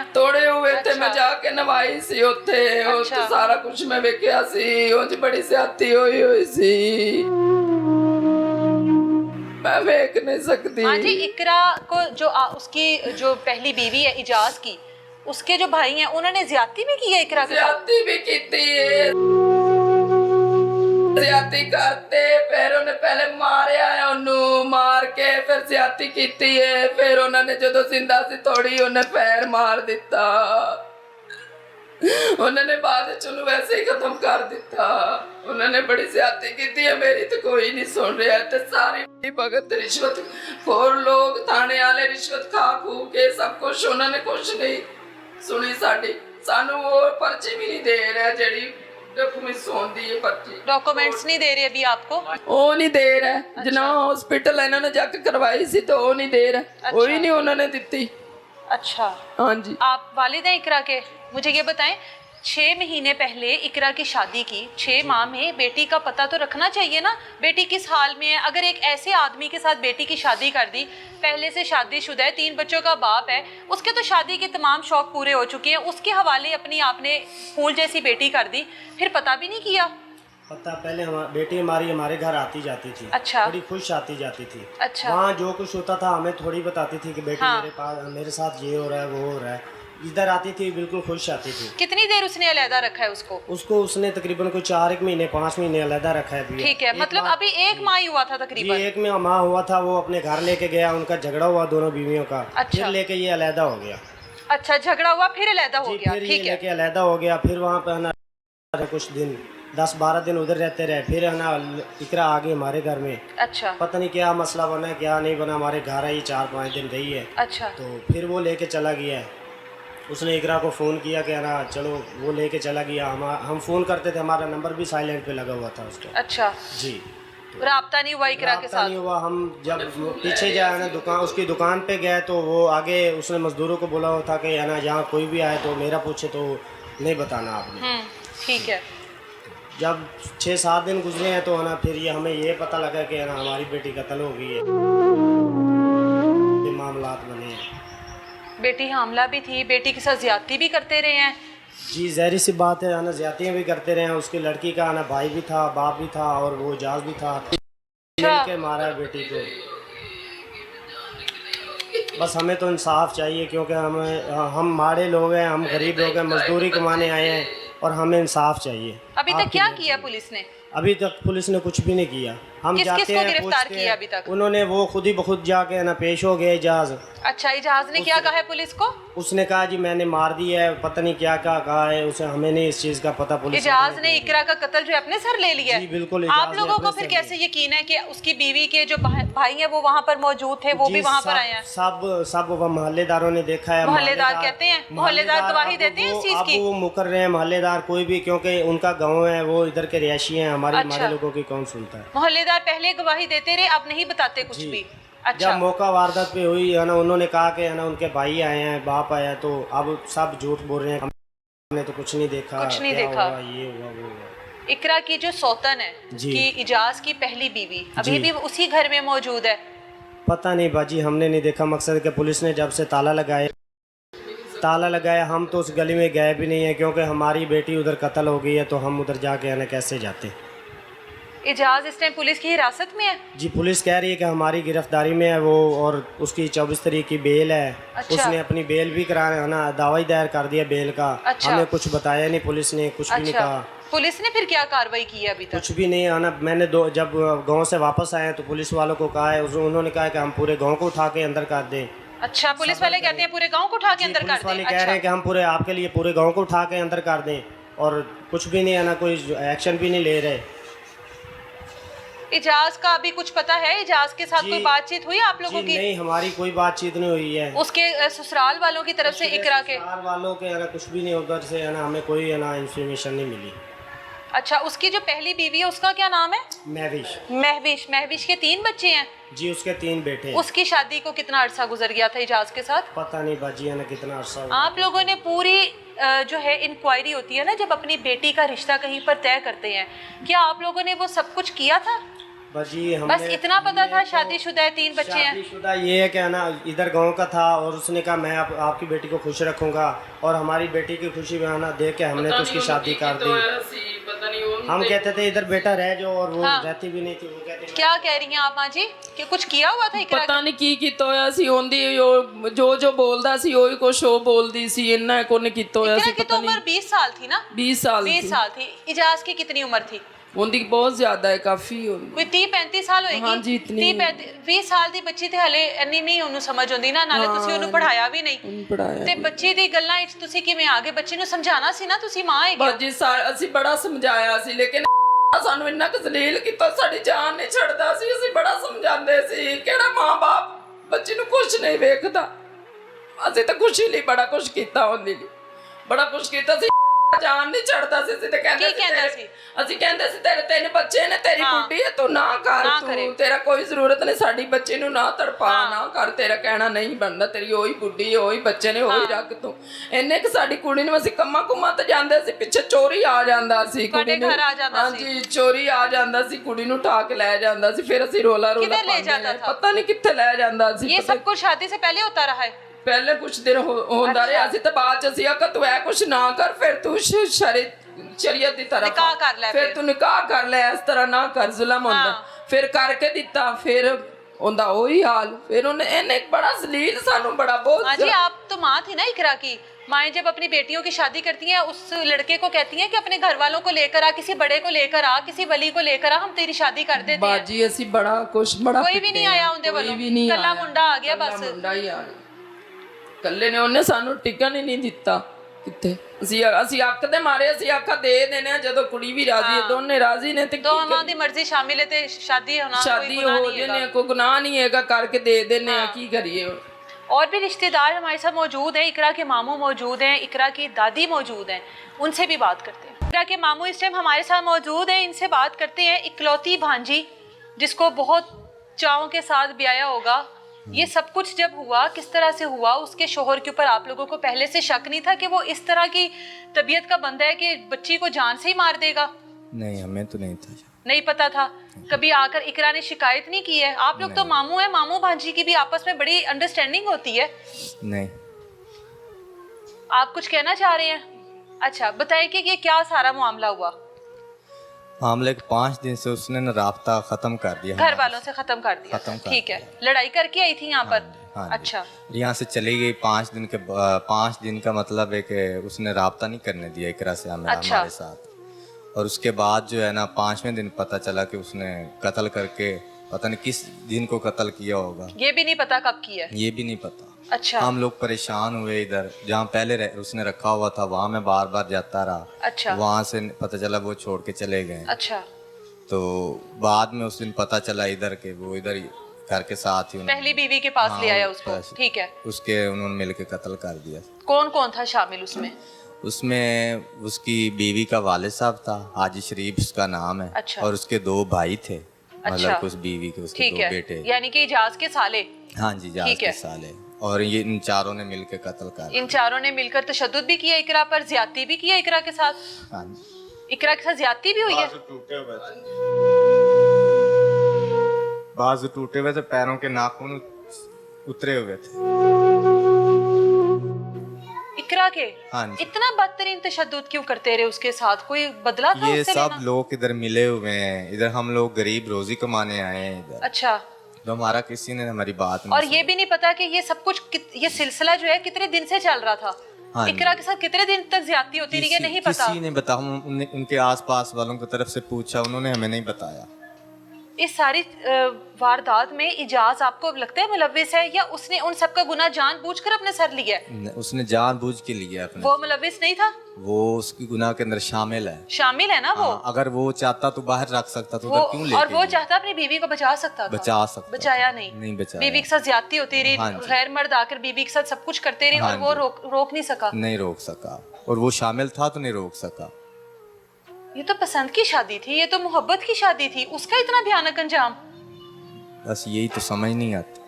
हुए थे। मैं जाके नवाई सी उत्थे, उत्थे सारा कुछ मैं वेखिया सी, उंज बड़ी ज्यादती होई सी, मैं वेख नहीं सकती। हां जी, इकरा को जो उसकी जो पहली बीवी है इजाज की, उसके जो भाई हैं उन्होंने ज्यादती भी की है इकरा के साथ? ज्यादती भी कीती है, ज्यादती करते, फिर उन्हें पहले मारिया है, उन्नू मार के फिर ज्यादती कीती है, फिर उन्होंने जो जिंदा सी तोड़ी उन्हें पैर मार दिता, उन्होंने बाद चुनू वैसे ही खत्म कर दिता। उन्होंने बड़ी ज्यादती कीती है, मेरी तो कोई नहीं सुन रहा है। तो सारी भगत रिश्वत खोर लोग, थाने वाले रिश्वत खा खू के सब कुछ, उन्होंने कुछ नहीं सुनी साडी। सानू वो पर्ची भी नहीं दे रहा, जड़ी डॉक्यूमेंट्स नहीं दे रहे अभी आपको? वो नहीं दे रहा है। अच्छा। जना हॉस्पिटल इन्होंने जाके करवाई सी तो वो नहीं दे रहा। अच्छा। वो ही नहीं उन्होंने दी। अच्छा। हाँ जी। आप वालिद हैं इकरा के? मुझे ये बताएं, 6 महीने पहले इकरा की शादी की, 6 माह में बेटी का पता तो रखना चाहिए ना, बेटी किस हाल में है। अगर एक ऐसे आदमी के साथ बेटी की शादी कर दी, पहले से शादीशुदा है, 3 बच्चों का बाप है, उसके तो शादी के तमाम शौक पूरे हो चुके हैं, उसके हवाले अपनी आपने फूल जैसी बेटी कर दी, फिर पता भी नहीं किया? पता पहले बेटी हमारे घर आती जाती थी। अच्छा। बड़ी खुश आती जाती थी। अच्छा। वहाँ जो कुछ होता था हमें थोड़ी बताती थी कि बेटी मेरे साथ ये हो रहा है, वो हो रहा है। इधर आती थी बिल्कुल खुश आती थी। कितनी देर उसने अलहदा रखा है उसको? उसने तकरीबन कोई 4 महीने 5 महीने अलहदा रखा है। ठीक है, मतलब अभी 1 माह ही हुआ था तकरीबन? जी 1 माह हुआ था। वो अपने घर लेके गया, उनका झगड़ा हुआ दोनों बीवियों का। अच्छा। फिर लेके ये अलहदा हो गया। अच्छा, झगड़ा हुआ फिर अलहदा हो गया। ठीक है, लेके अलहदा हो गया। फिर वहाँ पे ना कुछ दिन 10-12 दिन उधर रहते रहे, फिर है ना इकरा आ गई हमारे घर में। अच्छा। पता नहीं क्या मसला बना क्या नहीं बना, हमारे घर आई 4-5 दिन रही है। अच्छा। तो फिर वो लेके चला गया है। उसने इकरा को फ़ोन किया कि ना चलो, वो लेके चला गया। हम फ़ोन करते थे, हमारा नंबर भी साइलेंट पे लगा हुआ था उसका। अच्छा जी। राब्ता नहीं हुआ इकरा के राब्ता साथ? नहीं हुआ। हम जब पीछे जाए ना दुकान, उसकी दुकान पे गए तो वो आगे उसने मजदूरों को बोला हुआ था कि है ना यहाँ कोई भी आए तो मेरा पूछे तो नहीं बताना आपने। ठीक है। जब 6-7 दिन गुजरे हैं तो है ना फिर ये हमें ये पता लगा कि है ना हमारी बेटी कत्ल हो गई है, ये मामलात बने हैं। बेटी हामला भी थी, बेटी के साथ ज्यादती भी करते रहे हैं? जी ज़ाहिर सी बात है ना, ज़्यादतियाँ भी करते रहे हैं। उसकी लड़की का ना भाई भी था, बाप भी था और वो जाज भी था, मिल के मारा है बेटी को। बस हमें तो इंसाफ चाहिए क्योंकि हम माड़े लोग हैं, हम गरीब लोग हैं, मजदूरी कमाने आए हैं और हमें इंसाफ चाहिए। अभी तक क्या किया पुलिस ने? अभी तक पुलिस ने कुछ भी नहीं किया। हम किस जाते किस को हैं गिरफ्तार पूछते किया हैं, अभी तक? उन्होंने वो खुद ही बखुद जाके ना पेश हो गए इजाज। अच्छा, इजाज ने क्या कहा है पुलिस को? उसने कहा जी मैंने मार दिया है, पता नहीं क्या क्या कहा है उसे, हमें नहीं इस चीज़ का पता। पुलिस इजाज ने इकरा का कत्ल जो अपने सर ले लिया है? जी बिल्कुल। आप लोगों को फिर कैसे यकीन है कि उसकी बीवी के जो भाई हैं वो वहाँ पर मौजूद थे, वो भी वहाँ पर आए हैं? सब मोहल्लेदारों ने देखा है। मोहल्लेदार कहते हैं, मोहल्लेदार गवाही देते हैं इस चीज की? वो मुकर रहे हैं मोहल्लेदार कोई भी, क्योंकि उनका गाँव है, वो इधर के रिहायशी हैं। हमारे लोगों की कौन सुनता है? मोहल्लेदार पहले गवाही देते रहे, अब नहीं बताते कुछ भी? अच्छा। जब मौका वारदात पे हुई है ना, उन्होंने कहा कि है ना उनके भाई आए हैं, बाप आया, तो अब सब झूठ बोल रहे हैं, हमने तो कुछ नहीं देखा, कुछ नहीं क्या देखा। हुआ, ये हुआ वो हुआ। इकरा की जो सौतन है कि इजाज की पहली बीवी अभी भी उसी घर में मौजूद है? पता नहीं बाजी, हमने नहीं देखा। मकसद के पुलिस ने जब से ताला लगाया, हम तो उस गली में गए भी नहीं है क्योंकि हमारी बेटी उधर कत्ल हो गई है, तो हम उधर जाके है ना कैसे जाते। इजाज इस टाइम पुलिस की हिरासत में है? जी पुलिस कह रही है कि हमारी गिरफ्तारी में है वो, और उसकी 24 तारीख की बेल है। अच्छा। उसने अपनी बेल भी कराया ना, दावा दायर कर दिया बेल का। अच्छा। हमें कुछ बताया नहीं, पुलिस ने कुछ भी नहीं कहा। पुलिस ने फिर क्या कार्रवाई की है अभी तक? कुछ भी नहीं है ना। मैंने जब गांव से वापस आए तो पुलिस वालों को कहा है, उन्होंने कहा कि हम पूरे गांव को उठा के अंदर कर दें। अच्छा, पुलिस वाले कहते हैं पूरे गांव को उठा के अंदर कर पुलिस वाले दें? कह रहे हैं कि हम पूरे आपके लिए पूरे गांव को उठा के अंदर कर दें, और कुछ भी नहीं है ना, कोई एक्शन भी नहीं ले रहे। इजाज का अभी कुछ पता है? इजाज के साथ कोई बातचीत हुई आप लोगों की? नहीं, हमारी कोई बातचीत नहीं हुई है। उसके ससुराल वालों की तरफ से इकरा के? ससुराल वालों के है ना कुछ भी नहीं, उधर से है ना हमें कोई है ना इन्फॉर्मेशन नहीं मिली। अच्छा, उसकी जो पहली बीवी है उसका क्या नाम है? महविश। महविश के 3 बच्चे हैं? जी उसके 3 बेटे। उसकी शादी को कितना अरसा गुजर गया था इजाज के साथ? पता नहीं बाजी है ना कितना अरसा। आप लोगों ने पूरी जो है इंक्वायरी होती है ना जब अपनी बेटी का रिश्ता कहीं पर तय करते हैं, क्या आप लोगों ने वो सब कुछ किया था? बाजी बस इतना पता था शादीशुदा है, 3 बच्चे हैं? शादीशुदा ये है कि ना इधर गांव का था, और उसने कहा मैं आपकी बेटी को खुश रखूंगा, और हमारी बेटी की खुशी में आना देख के हमने तो उसकी शादी कर दी। हम कहते थे इधर बेटा रह जाओ, और वो रहती भी नहीं थी। वो कहते क्या कह रही हैं आप माँ जी कि कुछ किया हुआ था इकरा? ਪਤਾ ਨਹੀਂ ਕੀ ਕੀਤਾ ਹੋਇਆ ਸੀ ਉਹਦੀ, ਜੋ ਬੋਲਦਾ ਸੀ ਉਹੀ ਕੁਛ ਉਹ ਬੋਲਦੀ ਸੀ, ਇਹਨਾਂ ਕੋਨੇ ਕੀਤਾ ਹੋਇਆ ਸੀ। इकरा की तो उम्र 20 साल थी ना? 20 ਸਾਲ 20 साल थी। इजाज की कितनी उम्र थी? ਉਹਦੀ ਬਹੁਤ ਜ਼ਿਆਦਾ ਹੈ, ਕਾਫੀ कोई 30-35 साल होएगी? हाँ जी, इतनी। 20 ਸਾਲ ਦੀ ਬੱਚੀ ਤੇ ਹਲੇ ਇੰਨੀ ਨਹੀਂ ਉਹਨੂੰ ਸਮਝ ਆਉਂਦੀ ਨਾ, ਨਾਲੇ ਤੁਸੀਂ ਉਹਨੂੰ ਪੜਾਇਆ ਵੀ ਨਹੀਂ ਪੜਾਇਆ। ਤੇ ਬੱਚੀ ਦੀ ਗੱਲਾਂ ਵਿੱਚ ਤੁਸੀਂ ਕਿਵੇਂ ਆ ਗਏ? ਬੱਚੇ ਨੂੰ ਸਮਝਾਉਣਾ ਸੀ ਨਾ, ਤੁਸੀਂ ਮਾਂ ਹੈਗੇ ਹੋ। ਬਾਜੀ ਅਸੀਂ ਬੜਾ ਸਮਝਾਇਆ ਸੀ, ਲੇਕਿਨ ਸਾਨੂੰ ਇੰਨਾ ਕੁ ਜ਼ਲੀਲ ਕੀਤਾ, ਸਾਡੀ ਜਾਨ ਨਹੀਂ ਛੱਡਦਾ ਸੀ। ਅਸੀਂ ਬੜਾ ਸਮਝਾਉਂਦੇ ਸੀ, ਕਿਹੜਾ ਮਾਂ-ਬਾਪ ਬੱਚੀ ਨੂੰ ਕੁਝ ਨਹੀਂ ਵੇਖਦਾ। ਅਸੀਂ ਤਾਂ ਖੁਸ਼ੀ ਲਈ ਬੜਾ ਕੁਝ ਕੀਤਾ, ਉਹਦੇ ਲਈ ਬੜਾ ਕੁਝ ਕੀਤਾ ਸੀ। ਜਾਨ ਨਹੀਂ ਛੱਡਦਾ ਸੀ। ਅਸੀਂ ਤਾਂ ਕਹਿੰਦੇ ਸੀ, ਅਸੀਂ ਕਹਿੰਦੇ ਸੀ ਤੇਰੇ 3 ਬੱਚੇ ਨੇ, ਤੇਰੀ ਬੁੱਢੀ ਹੈ, ਤੂੰ ਨਾ ਕਰ, ਤੂੰ ਤੇਰਾ ਕੋਈ ਜ਼ਰੂਰਤ ਨਹੀਂ, ਸਾਡੀ ਬੱਚੀ ਨੂੰ ਨਾ ਤੜਪਾ, ਨਾ ਕਰ, ਤੇਰਾ ਕਹਿਣਾ ਨਹੀਂ ਬਣਦਾ, ਤੇਰੀ ਉਹੀ ਬੁੱਢੀ, ਉਹੀ ਬੱਚੇ ਨੇ, ਉਹੀ ਰੱਖ ਤੂੰ। ਇੰਨੇ ਕਿ ਸਾਡੀ ਕੁੜੀ ਨੂੰ ਅਸੀਂ ਕੰਮਾਂ ਕੁੰਮਾਂ ਤੇ ਜਾਂਦੇ ਸੀ, ਪਿੱਛੇ ਚੋਰੀ ਆ ਜਾਂਦਾ ਸੀ ਕੁੜੀ ਨੂੰ। ਹਾਂਜੀ, ਚੋਰੀ ਆ ਜਾਂਦਾ ਸੀ, ਕੁੜੀ ਨੂੰ ਉਠਾ ਕੇ ਲੈ ਜਾਂਦਾ ਸੀ। ਫਿਰ ਅਸੀਂ ਰੋਲਾ ਪਾਉਂਦੇ, ਪਤਾ ਨਹੀਂ ਕਿੱਥੇ ਲੈ ਜਾਂਦਾ ਸੀ। ये सब कुछ शादी से पहले होता रहा है? ਪਹਿਲੇ ਕੁਛ ਦਿਨ ਹੁੰਦਾ ਰਿਹਾ ਸੀ, ਤੇ ਬਾਅਦ ਚ ਅਸੀਂ ਆਖਿਆ ਤੂੰ ਐ ਕੁਛ ਨਾ ਕਰ, ਫਿਰ ਤੂੰ ਸ਼ਰੀਅਤ ਦੀ ਤਰਫ ਨਿਕਾਹ ਕਰ ਲੈ, ਫਿਰ ਤੂੰ ਨਿਕਾਹ ਕਰ ਲੈ, ਇਸ ਤਰ੍ਹਾਂ ਨਾ ਕਰ, ਜ਼ੁਲਮ ਹੁੰਦਾ। ਫਿਰ ਕਰਕੇ ਦਿੱਤਾ, ਫਿਰ ਉਹਦਾ ਉਹੀ ਹਾਲ। ਫਿਰ ਇਹਨੇ ਬੜਾ ਜ਼ਲੀਲ ਸਾਨੂੰ ਬੜਾ ਬਹੁਤ। हाँ जी, आप तो माँ थी ना इकरा की। माएँ जब अपनी बेटियों की शादी करती हैं उस लड़के को कहती हैं कि अपने घर वालों को लेकर आ, किसी बड़े को लेकर आ, किसी वली को लेकर आ, हम तेरी शादी कर देते हैं। ਬਾਜੀ ਅਸੀਂ ਬੜਾ ਕੁਛ ਬੜਾ कोई भी नहीं आया उनके वालों, कल्ला मुंडा आ गया बस। ਮੁੰਡਾ ਹੀ ਆ ਗਿਆ ਕੱਲੇ ਨੇ, ਉਹਨੇ ਸਾਨੂੰ ਟਿਕਣ ਹੀ ਨਹੀਂ ਦਿੱਤਾ ਕਿੱਥੇ। ਅਸੀਂ ਅੱਖ ਦੇ ਮਾਰੇ ਅਸੀਂ ਆਖਾ ਦੇ ਦੇਣੇ ਆ, ਜਦੋਂ ਕੁੜੀ ਵੀ ਰਾਜ਼ੀ ਹੈ, ਦੋਨੇ ਰਾਜ਼ੀ ਨੇ, ਤੇ ਦੋਵਾਂ ਦੀ ਮਰਜ਼ੀ ਸ਼ਾਮਿਲ ਹੈ ਤੇ ਸ਼ਾਦੀ ਹੋਣਾ ਸ਼ਾਦੀ ਹੋ ਜਨੇ, ਕੋਈ ਗੁਨਾਹ ਨਹੀਂ ਹੈਗਾ, ਕਰਕੇ ਦੇ ਦੇਣੇ ਆ, ਕੀ ਕਰੀਏ। और भी रिश्तेदार हमारे साथ मौजूद हैं। इकरा के मामू मौजूद हैं, इकरा की दादी मौजूद हैं, उनसे भी बात करते हैं। इकरा के मामू इस टाइम हमारे साथ मौजूद हैं, इनसे बात करते हैं। इकलौती भांजी जिसको बहुत चावों के साथ ब्याया होगा, ये सब कुछ जब हुआ किस तरह से हुआ? उसके शोहर के ऊपर आप लोगों को पहले से शक नहीं था कि वो इस तरह की तबीयत का बंदा है कि बच्ची को जान से ही मार देगा? नहीं, हमें तो नहीं था। नहीं पता था? कभी आकर इकरा ने शिकायत नहीं की है? आप लोग तो मामू हैं, मामू भांजी की भी आपस में बड़ी अंडरस्टैंडिंग होती है। नहीं। आप कुछ कहना चाह रहे हैं? अच्छा बताइए कि ये क्या सारा मामला हुआ? मामले के 5 दिन से उसने न राब्ता खत्म कर दिया, घर वालों से खत्म कर दिया? ठीक है। लड़ाई करके आई थी यहाँ पर? हाँ, अच्छा। यहाँ से चली गई 5 दिन के 5 दिन का मतलब है कि उसने राब्ता नहीं करने दिया इकरा से हमारे साथ। और उसके बाद जो है ना 5वें दिन पता चला कि उसने कत्ल करके, पता नहीं किस दिन को कत्ल किया होगा, ये भी नहीं पता कब किया है? ये भी नहीं पता। अच्छा। हम लोग परेशान हुए, इधर जहाँ पहले उसने रखा हुआ था वहाँ मैं बार बार जाता रहा। अच्छा। वहाँ से पता चला वो छोड़ के चले गए। अच्छा। तो बाद में उस दिन पता चला इधर के वो इधर ही घर के साथ ही पहली बीवी के पास ले आया उसको? ठीक है। उसके उन्होंने मिलके कत्ल कर दिया। कौन कौन था शामिल उसमें? उसमें उसकी बीवी का वालिद साहब था, हाजी शरीफ उसका नाम है। अच्छा। और उसके 2 भाई थे। अच्छा। मतलब उस बीवी के उसके 2 बेटे। यानी कि इजाज के साले? हाँ जी, इजाज के साले। और ये इन चारों ने मिलकर कत्ल कर। इन चारों ने मिलकर तशद्दुद भी किया इकरा पर, ज्यादती भी किया इकरा के साथ? हाँ जी। इकरा के साथ ज्यादती भी हुई है? बाजू टूटे हुए थे, पैरों के नाखून उतरे हुए थे इकरा के। हाँ जी। इतना बदतरीन तशद्दुद क्यों करते रहे उसके साथ? कोई बदला था ये उससे सब लेना? लोग इधर मिले हुए हैं, इधर हम लोग गरीब रोजी कमाने आए हैं इधर। अच्छा। तो हमारा किसी ने हमारी बात नहीं और ये भी नहीं पता कि ये सब कुछ ये सिलसिला जो है कितने दिन से चल रहा था? हाँ, इकरा के साथ कितने दिन तक ज्यादती होती रही है नहीं पता? किसी ने बताया, उनके आसपास वालों की तरफ से पूछा, उन्होंने हमें नहीं बताया। इस सारी वारदात में इजाज आपको लगता है मुलविस है, या उसने उन सब का गुनाह जानबूझकर अपने सर लिया है? उसने जानबूझ के लिया अपने। वो मुलविस नहीं था? वो उसकी गुनाह के अंदर शामिल है। शामिल है ना वो? अगर वो चाहता तो बाहर रख सकता, तो उधर क्यों लेके और वो चाहता अपनी बीवी को बचा सकता था? बचा सकता, बचाया नहीं बचाया। बीवी के साथ ज्यादती होती रही, गैर मर्द आकर बीवी के साथ सब कुछ करते रहे और वो रोक नहीं सका। नहीं रोक सका, और वो शामिल था तो नहीं रोक सका। ये तो पसंद की शादी थी, ये तो मोहब्बत की शादी थी, उसका इतना भयानक अंजाम। बस यही तो समझ नहीं आती।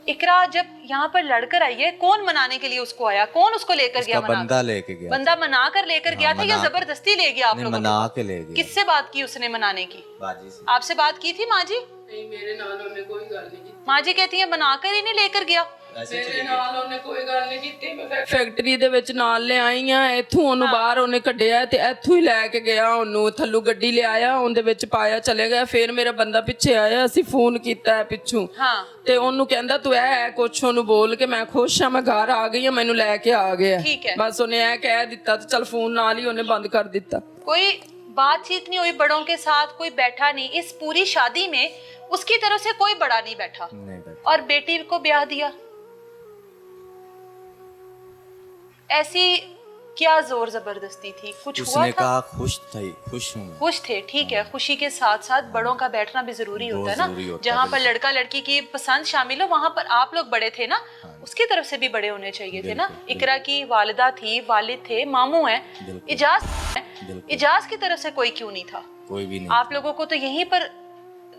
इकरा जब यहाँ पर लड़कर आई है, कौन मनाने के लिए उसको आया? कौन उसको लेकर गया? बंदा लेके गया। बंदा मना कर लेकर गया था या जबरदस्ती ले गया? आप लोगों मना के ले गया। किससे बात की उसने मनाने की? बाजी से। आपसे बात की थी माँ जी? नहीं, मेरे नाल उन्हें कोई गल नहीं की। माँ जी कहती है बनाकर ही नहीं लेकर गया। ਮੇਰੇ ਨਾਲ ਉਹਨੇ ਕੋਈ ਗੱਲ ਨਹੀਂ ਕੀਤੀ। ਮੈਂ ਫੈਕਟਰੀ ਦੇ ਵਿੱਚ ਨਾਲ ਲੈ ਆਈ ਆ, ਇੱਥੋਂ ਉਹਨੂੰ ਬਾਹਰ ਉਹਨੇ ਕੱਢਿਆ ਤੇ ਇੱਥੋਂ ਹੀ ਲੈ ਕੇ ਗਿਆ ਉਹਨੂੰ, ਥੱਲੋਂ ਗੱਡੀ ਲਿਆਇਆ, ਉਹਦੇ ਵਿੱਚ ਪਾਇਆ, ਚਲੇ ਗਿਆ। ਫਿਰ ਮੇਰਾ ਬੰਦਾ ਪਿੱਛੇ ਆਇਆ, ਅਸੀਂ ਫੋਨ ਕੀਤਾ ਹੈ ਪਿੱਛੋਂ। ਹਾਂ। ਤੇ ਉਹਨੂੰ ਕਹਿੰਦਾ ਤੂੰ ਇਹ ਕੁਛ ਉਹਨੂੰ ਬੋਲ ਕੇ ਮੈਂ ਖੁਸ਼ ਆ, ਮੈਂ ਘਰ ਆ ਗਈ ਆ, ਮੈਨੂੰ ਲੈ ਕੇ ਆ ਗਿਆ। ਠੀਕ ਹੈ। ਬਸ ਉਹਨੇ ਇਹ ਕਹਿ ਦਿੱਤਾ ਤੇ ਚਲ ਫੋਨ ਨਾਲ ਹੀ ਉਹਨੇ ਬੰਦ ਕਰ ਦਿੱਤਾ। कोई बातचीत नहीं हुई बड़ों के साथ, कोई बैठा नहीं। इस पूरी शादी में उसकी तरफ से कोई बड़ा नहीं बैठा। और बेटी को ब्याह दिया। ऐसी क्या जोर जबरदस्ती थी? कुछ उसने हुआ था? कहा खुश थी, खुश हूँ। खुश थे, ठीक है। खुशी के साथ साथ बड़ों का बैठना भी जरूरी होता है ना। जहाँ पर लड़का लड़की की पसंद शामिल हो वहाँ पर आप लोग बड़े थे ना, उसकी तरफ से भी बड़े होने चाहिए थे ना। इकरा की वालिदा थी, वालिद थे, मामू हैं, इजाज की तरफ से कोई क्यों नहीं था? कोई भी नहीं। आप लोगों को तो यहीं पर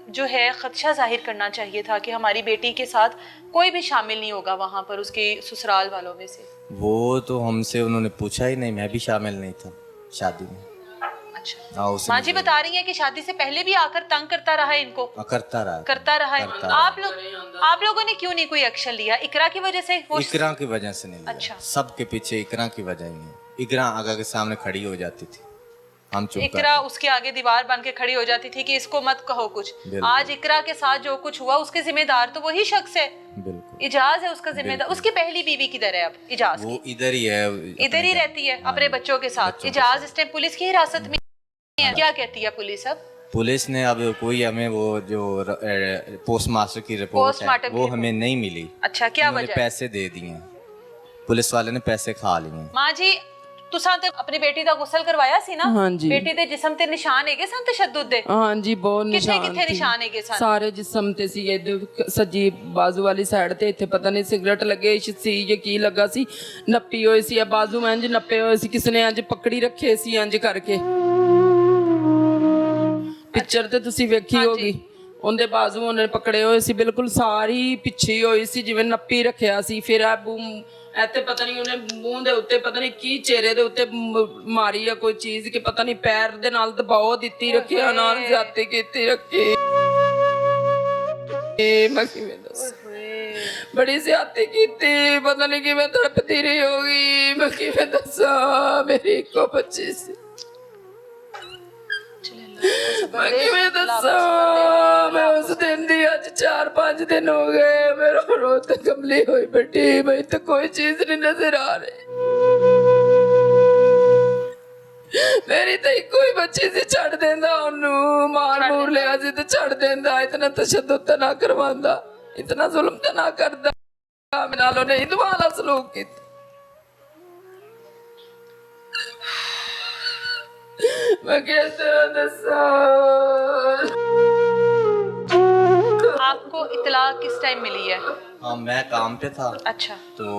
जो है खदशा जाहिर करना चाहिए था कि हमारी बेटी के साथ कोई भी शामिल नहीं होगा वहाँ पर उसके ससुराल वालों में से। वो तो हमसे उन्होंने पूछा ही नहीं, मैं भी शामिल नहीं था शादी में। अच्छा। माँ जी बता रही है कि शादी से पहले भी आकर तंग करता रहा है इनको? करता रहा है। आप लोगों ने क्यों नहीं कोई एक्शन लिया? इकरा की वजह से? इकरा की वजह से नहीं। अच्छा। सबके पीछे इकरा की वजह ही नहीं। इकरा आगा के सामने खड़ी हो जाती थी, हम चुप। इकरा उसके आगे दीवार बन के खड़ी हो जाती थी कि इसको मत कहो कुछ। आज इकरा के साथ जो कुछ हुआ उसके जिम्मेदार तो वही शख्स है। बिल्कुल। इजाज है उसका जिम्मेदार। उसकी पहली बीवी किधर है अब? इजाज वो इधर ही है, इधर ही रहती है अपने बच्चों के साथ। इजाज इस टाइम पुलिस की हिरासत में है। क्या कहती है पुलिस अब? पुलिस ने अब कोई हमें वो जो पोस्टमास्टर की रिपोर्ट है वो हमें नहीं मिली। अच्छा, क्या वजह? पैसे दे दिए, पुलिस वाले ने पैसे खा लिए। माँ जी तुसां ते अपनी बेटी दा गुसल करवाया सी ना? हाँ जी। बेटी दे जिस्म ते निशान हैगे सन तशद्दुद दे? हाँ जी, बहुत निशान किथे निशान हैगे सन? ਸਾਰੇ ਜਿਸਮ ਤੇ ਸੀ। ਸੱਜੀ ਬਾਜ਼ੂ ਵਾਲੀ ਸਾਈਡ ਤੇ ਇੱਥੇ ਪਤਾ ਨਹੀਂ ਸਿਗਰਟ ਲੱਗੇ ਸੀ ਜਾਂ ਕੀ ਲੱਗਾ ਸੀ, ਨੱਪੀ ਹੋਈ ਸੀ। ਬਾਜ਼ੂ ਇੰਜ ਨੱਪੇ ਹੋਏ ਸੀ, ਕਿਸੇ ਨੇ ਇੰਜ ਪਕੜੀ ਰੱਖੇ ਸੀ ਇੰਜ ਕਰਕੇ। ਪਿਕਚਰ ਤੇ ਤੁਸੀਂ ਵੇਖੀ ਹੋਗੀ, ਉਹਦੇ ਬਾਜ਼ੂ ਉਹਨੇ ਪਕੜੇ ਹੋਏ ਸੀ, ਬਿਲਕੁਲ ਸਾਰੀ ਪਿੱਛੇ ਹੋਈ ਸੀ ਜਿਵੇਂ ਨੱਪੀ ਰੱਖਿਆ ਸੀ। ਫਿਰ ਆ ਇੱਥੇ ਪਤਾ ਨਹੀਂ ਉਹਨੇ ਮੂੰਹ ਦੇ ਉੱਤੇ ਪਤਾ ਨਹੀਂ ਕੀ ਚਿਹਰੇ ਦੇ ਉੱਤੇ ਮਾਰੀ ਆ ਕੋਈ ਚੀਜ਼, ਕਿ ਪਤਾ ਨਹੀਂ ਪੈਰ ਦੇ ਨਾਲ ਦਬਾਅ ਦਿੱਤੀ, ਰੱਖਿਆ ਨਾਲ ਜ਼ਿਆਦਤੀ ਕੀਤੀ ਰੱਖੀ। ਮੈਂ ਕਿਵੇਂ ਦੱਸ, ਬੜੀ ਜ਼ਿਆਦਤੀ ਕੀਤੀ, ਪਤਾ ਨਹੀਂ ਕਿਵੇਂ ਤੜਪਦੀ ਰਹੀ ਹੋਗੀ। ਮੈਂ ਕਿਵੇਂ ਦੱਸਾਂ, ਮੇਰੀ ਇੱਕੋ ਬੱਚੀ ਸੀ। ਮੈਂ ਕਿਵੇਂ ਦੱਸਾਂ, ਮੈਂ ਉਸ ਦਿਨ ਦੀ ਅੱਜ 4-5 ਦਿਨ ਹੋ ਗਏ, ਮੇਰਾ ਰੋ ਤੇ ਕਮਲੀ ਹੋਈ ਬੈਠੀ, ਮੈਂ ਤਾਂ ਕੋਈ ਚੀਜ਼ ਨਹੀਂ ਨਜ਼ਰ ਆ ਰਹੀ। ਮੇਰੀ ਤਾਂ ਇੱਕੋ ਹੀ ਬੱਚੀ ਸੀ, ਛੱਡ ਦਿੰਦਾ ਉਹਨੂੰ, ਮਾਰ ਮੂਰ ਲਿਆ ਸੀ ਤੇ ਛੱਡ ਦਿੰਦਾ। ਇਤਨਾ ਤਸ਼ੱਦਦ ਤਾਂ ਨਾ ਕਰਵਾਉਂਦਾ, ਇਤਨਾ ਜ਼ੁਲਮ ਤਾਂ ਨਾ ਕਰਦਾ, ਮੇਰੇ ਨਾਲ ਉਹਨੇ ਹਿੰਦੂ ਵਾਲਾ ਸਲੂਕ ਕੀਤਾ। मैं किस तरह दसा। आपको इतला किस टाइम मिली है? हाँ, मैं काम पे था। अच्छा। तो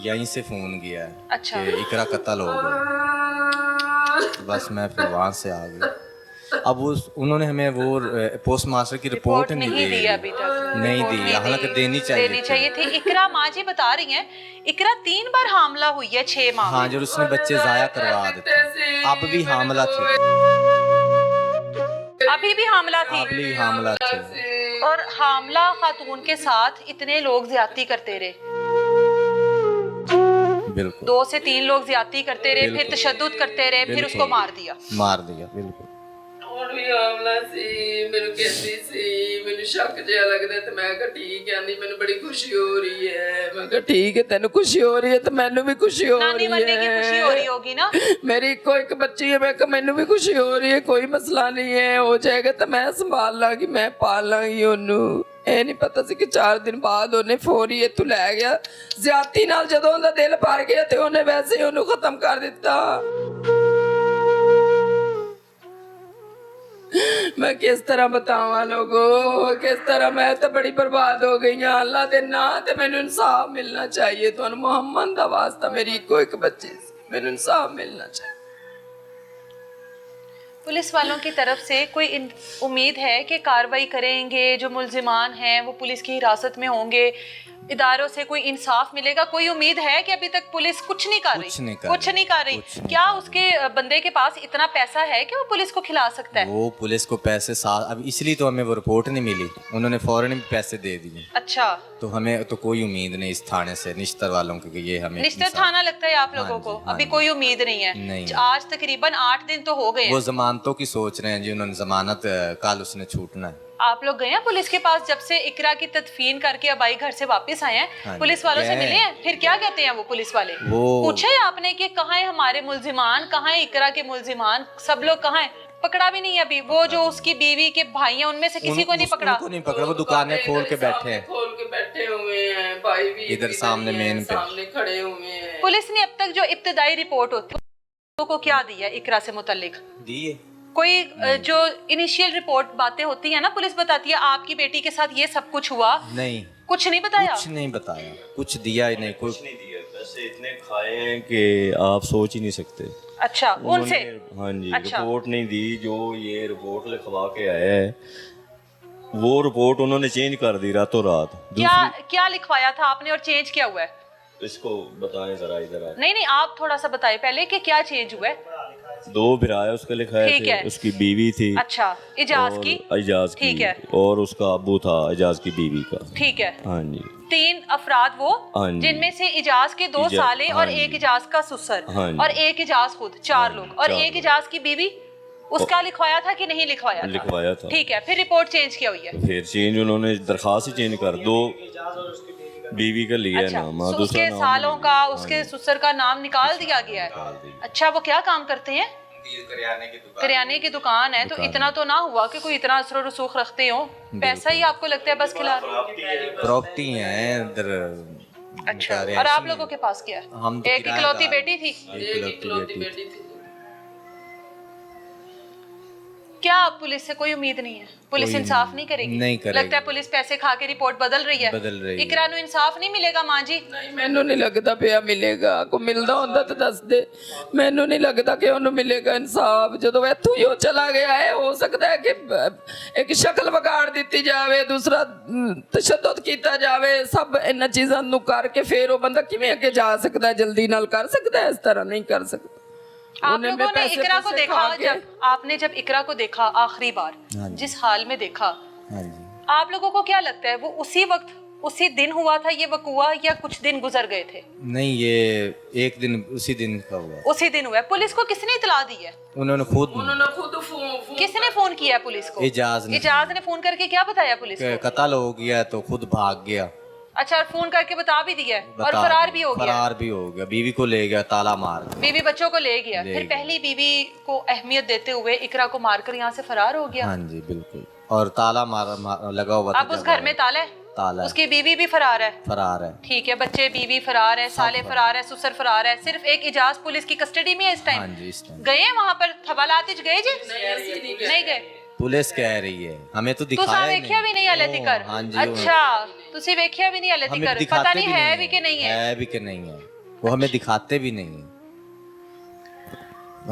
यहीं से फोन किया है। अच्छा। कि इकरा कत्ल हो गई, तो बस मैं फिर वहाँ से आ गई। अब उन्होंने हमें वो पोस्ट मास्टर की रिपोर्ट नहीं दी अभी तक, नहीं दी, हालांकि देनी चाहिए थी। इकरा माँ जी बता रही हैं, इकरा 3 बार हामला हुई है 6 माह। हाँ, जो उसने बच्चे जाया करवा देते, अब भी हामला थी, अभी भी हामला थी, और हामला खातून के साथ इतने लोग ज्यादती करते रहे। बिल्कुल 2 से 3 लोग ज्यादती करते रहे, फिर तशद्दुद करते रहे, फिर उसको मार दिया। बिल्कुल। ਹੁਣ ਵੀ ਆਮਲਾ ਸੀ, ਮੈਨੂੰ ਕਹਿੰਦੀ ਸੀ, ਮੈਨੂੰ ਸ਼ੱਕ ਜਿਹਾ ਲੱਗਦਾ ਤੇ ਮੈਂ ਕਿਹਾ ਠੀਕ ਹੈ, ਨਹੀਂ ਮੈਨੂੰ ਬੜੀ ਖੁਸ਼ੀ ਹੋ ਰਹੀ ਹੈ। ਮੈਂ ਕਿਹਾ ਠੀਕ ਹੈ, ਤੈਨੂੰ ਖੁਸ਼ੀ ਹੋ ਰਹੀ ਹੈ ਤੇ ਮੈਨੂੰ ਵੀ ਖੁਸ਼ੀ ਹੋ ਰਹੀ ਹੈ। ਨਾਨੀ ਬਣਨੇ की खुशी हो रही होगी ना। ਮੇਰੀ ਇੱਕੋ ਇੱਕ ਬੱਚੀ ਹੈ, ਮੈਂ ਕਿਹਾ ਮੈਨੂੰ ਵੀ ਖੁਸ਼ੀ ਹੋ ਰਹੀ ਹੈ, ਕੋਈ ਮਸਲਾ ਨਹੀਂ ਹੈ, ਹੋ ਜਾਏਗਾ ਤਾਂ ਮੈਂ ਸੰਭਾਲ ਲਾਂਗੀ, ਮੈਂ ਪਾਲ ਲਾਂਗੀ ਉਹਨੂੰ। ਇਹ ਨਹੀਂ ਪਤਾ ਸੀ ਕਿ 4 ਦਿਨ ਬਾਅਦ ਉਹਨੇ ਫੌਰੀ ਇੱਥੋਂ ਲੈ ਗਿਆ। ਜ਼ਿਆਦਤੀ ਨਾਲ ਜਦੋਂ ਉਹਦਾ ਦਿਲ ਭਰ ਗਿਆ ਤੇ ਉਹਨੇ ਵੈਸੇ ਹੀ ਉਹਨੂੰ ਖਤਮ ਕਰ ਦਿੱਤਾ। मैं किस तरह बतावा लोगो, किस तरह, मैं तो बड़ी बर्बाद हो गई हाँ। अल्लाह दे ना ते मैनू इंसाफ मिलना चाहिए। तो मोहम्मद दा वास्ता, मेरी इको एक बच्ची सी, मैनू इंसाफ मिलना चाहिए। पुलिस वालों की तरफ से कोई उम्मीद है कि कार्रवाई करेंगे, जो मुल्जिमान हैं वो पुलिस की हिरासत में होंगे, इदारों से कोई इंसाफ मिलेगा? कोई उम्मीद है कि अभी तक पुलिस कुछ नहीं कर रही? क्या उसके बंदे के पास इतना पैसा है कि वो पुलिस को खिला सकता है? वो पुलिस को पैसे अब इसलिए तो हमें वो रिपोर्ट नहीं मिली, उन्होंने फौरन भी पैसे दे दिए। अच्छा। तो हमें तो कोई उम्मीद नहीं इस थाने से, निश्तर वालों की, ये हमें निश्तर थाना लगता है आप लोगों को? अभी कोई उम्मीद नहीं है? नहीं। आज तकरीबन 8 दिन तो हो गए। वो जमानतों की सोच रहे हैं जी, उन्होंने जमानत कल उसने छूटना है। आप लोग गए हैं पुलिस के पास जब से इकरा की तदफीन करके अबाई घर से वापस आए हैं? हाँ, पुलिस वालों से मिले हैं? फिर क्या कहते हैं वो पुलिस वाले? पूछा है आपने कि कहाँ है हमारे मुल्जिमान, कहाँ है इकरा के मुल्जिमान, सब लोग कहाँ है? पकड़ा भी नहीं अभी। वो जो उसकी बीवी के भाई हैं उनमें से किसी को नहीं पकड़ा? वो दुकानें खोल के बैठे हुए हैं, भाई भी इधर सामने मेन पे सामने खड़े हुए हैं। पुलिस ने अब तक जो इब्तदाई रिपोर्ट होती है को क्या दी है इकरा से मुतल्लिक? दी है कोई जो इनिशियल रिपोर्ट बातें होती है ना, पुलिस बताती है आपकी बेटी के साथ ये सब कुछ हुआ, नहीं कुछ नहीं बताया? कुछ नहीं बताया, कुछ दिया ही नहीं, कुछ नहीं दिया। पैसे इतने खाए हैं कि आप सोच ही नहीं सकते। अच्छा, उनसे? हाँ जी। अच्छा। रिपोर्ट नहीं दी, जो ये रिपोर्ट लिखवा के आया है वो रिपोर्ट उन्होंने चेंज कर दी रातों रात। क्या लिखवाया था आपने और चेंज क्या हुआ है? इसको बताएं जरा इधर आप। नहीं आप थोड़ा सा बताएं पहले कि क्या चेंज हुआ है। 2 भराए उसके लिखाए थे, उसकी बीवी थी। अच्छा, इजाज की? इजाज की, ठीक है। और उसका अब्बू था इजाज की बीवी का। ठीक है। हाँ जी। 3 अफराद वो, जिनमें से इजाज के 2 साले और एक इजाज का ससुर और एक इजाज खुद, 4 लोग, और एक इजाज की बीवी। उसका लिखवाया था कि नहीं लिखवाया था? लिखवाया था। ठीक है, फिर रिपोर्ट चेंज क्या हुई है? फिर चेंज उन्होंने दरखास्त ही चेंज कर 2 बीवी का लिया अच्छा, नाम, उसके सालों का, उसके ससुर का नाम निकाल दिया गया है। अच्छा, वो क्या काम करते हैं? करियाने की दुकान है। तो इतना तो ना हुआ कि कोई इतना असर रसूख रखते हो? पैसा ही आपको लगता है बस खिला? प्रॉपर्टी है इधर। अच्छा, और आप लोगों के पास क्या है? हम एक इकलौती बेटी थी? एक इकलौती बेटी थी। क्या पुलिस से कोई उम्मीद नहीं है? पुलिस इंसाफ नहीं करेगी? नहीं करेगी। लगता है पुलिस पैसे खा के रिपोर्ट बदल रही है। इकरा ਨੂੰ इंसाफ नहीं मिलेगा मां जी? ਨਹੀਂ ਮੈਨੂੰ ਨਹੀਂ ਲੱਗਦਾ ਪਿਆ ਮਿਲੇਗਾ, ਕੋ ਮਿਲਦਾ ਹੁੰਦਾ ਤਾਂ ਦੱਸ ਦੇ। ਮੈਨੂੰ ਨਹੀਂ ਲੱਗਦਾ ਕਿ ਉਹਨੂੰ ਮਿਲੇਗਾ ਇਨਸਾਫ। ਜਦੋਂ ਇੱਥੋਂ ਹੀ ਉਹ ਚਲਾ ਗਿਆ ਹੈ, ਹੋ ਸਕਦਾ ਹੈ ਕਿ ਇੱਕ ਸ਼ਕਲ ਵਿਗਾੜ ਦਿੱਤੀ ਜਾਵੇ, ਦੂਸਰਾ ਤਸ਼ੱਦਦ ਕੀਤਾ ਜਾਵੇ, ਸਭ ਇਹਨਾਂ ਚੀਜ਼ਾਂ ਨੂੰ ਕਰਕੇ ਫਿਰ ਉਹ ਬੰਦਾ ਕਿਵੇਂ ਅੱਗੇ ਜਾ ਸਕਦਾ ਹੈ, ਜਲਦੀ ਨਾਲ ਕਰ ਸਕਦਾ ਹੈ, ਇਸ ਤਰ੍ਹਾਂ नहीं कर सकता। आप लोगों ने इकरा को देखा, जब आपने जब इकरा को देखा आखिरी बार, जिस हाल में देखा, आप लोगों को क्या लगता है वो उसी वक्त उसी दिन हुआ था ये वकूआ या कुछ दिन गुजर गए थे? नहीं, ये एक दिन उसी दिन का हुआ। उसी दिन हुआ है। पुलिस को किसने इतला दी है? उन्होंने खुद किसने फोन किया है पुलिस को? इजाज ने फोन करके क्या बताया पुलिस को? कत्ल हो गया तो खुद भाग गया। अच्छा, और फोन करके बता भी दिया है और फरार भी हो गया। बीवी को ले गया ताला मार के। बीवी बच्चों को ले गया, फिर पहली बीवी को अहमियत देते हुए इकरा को मारकर यहाँ से फरार हो गया। हाँ जी बिल्कुल, और ताला लगा हुआ था। अब उस घर में ताला है, उसकी बीवी भी फरार है। ठीक है, बच्चे बीवी फरार है, साले फरार है, ससुर फरार है, सिर्फ एक इजाज पुलिस की कस्टडी में है इस टाइम। हाँ जी, इस टाइम गए वहाँ पर थबालातिज गए जी? नहीं गए। पुलिस कह रही है, हमें तो दिखाया वेख्या भी नहीं हले तिकर। अच्छा, तुसी वेख्या भी नहीं हले तिकर, पता नहीं है भी कि नहीं है। वो हमें दिखाते भी नहीं है।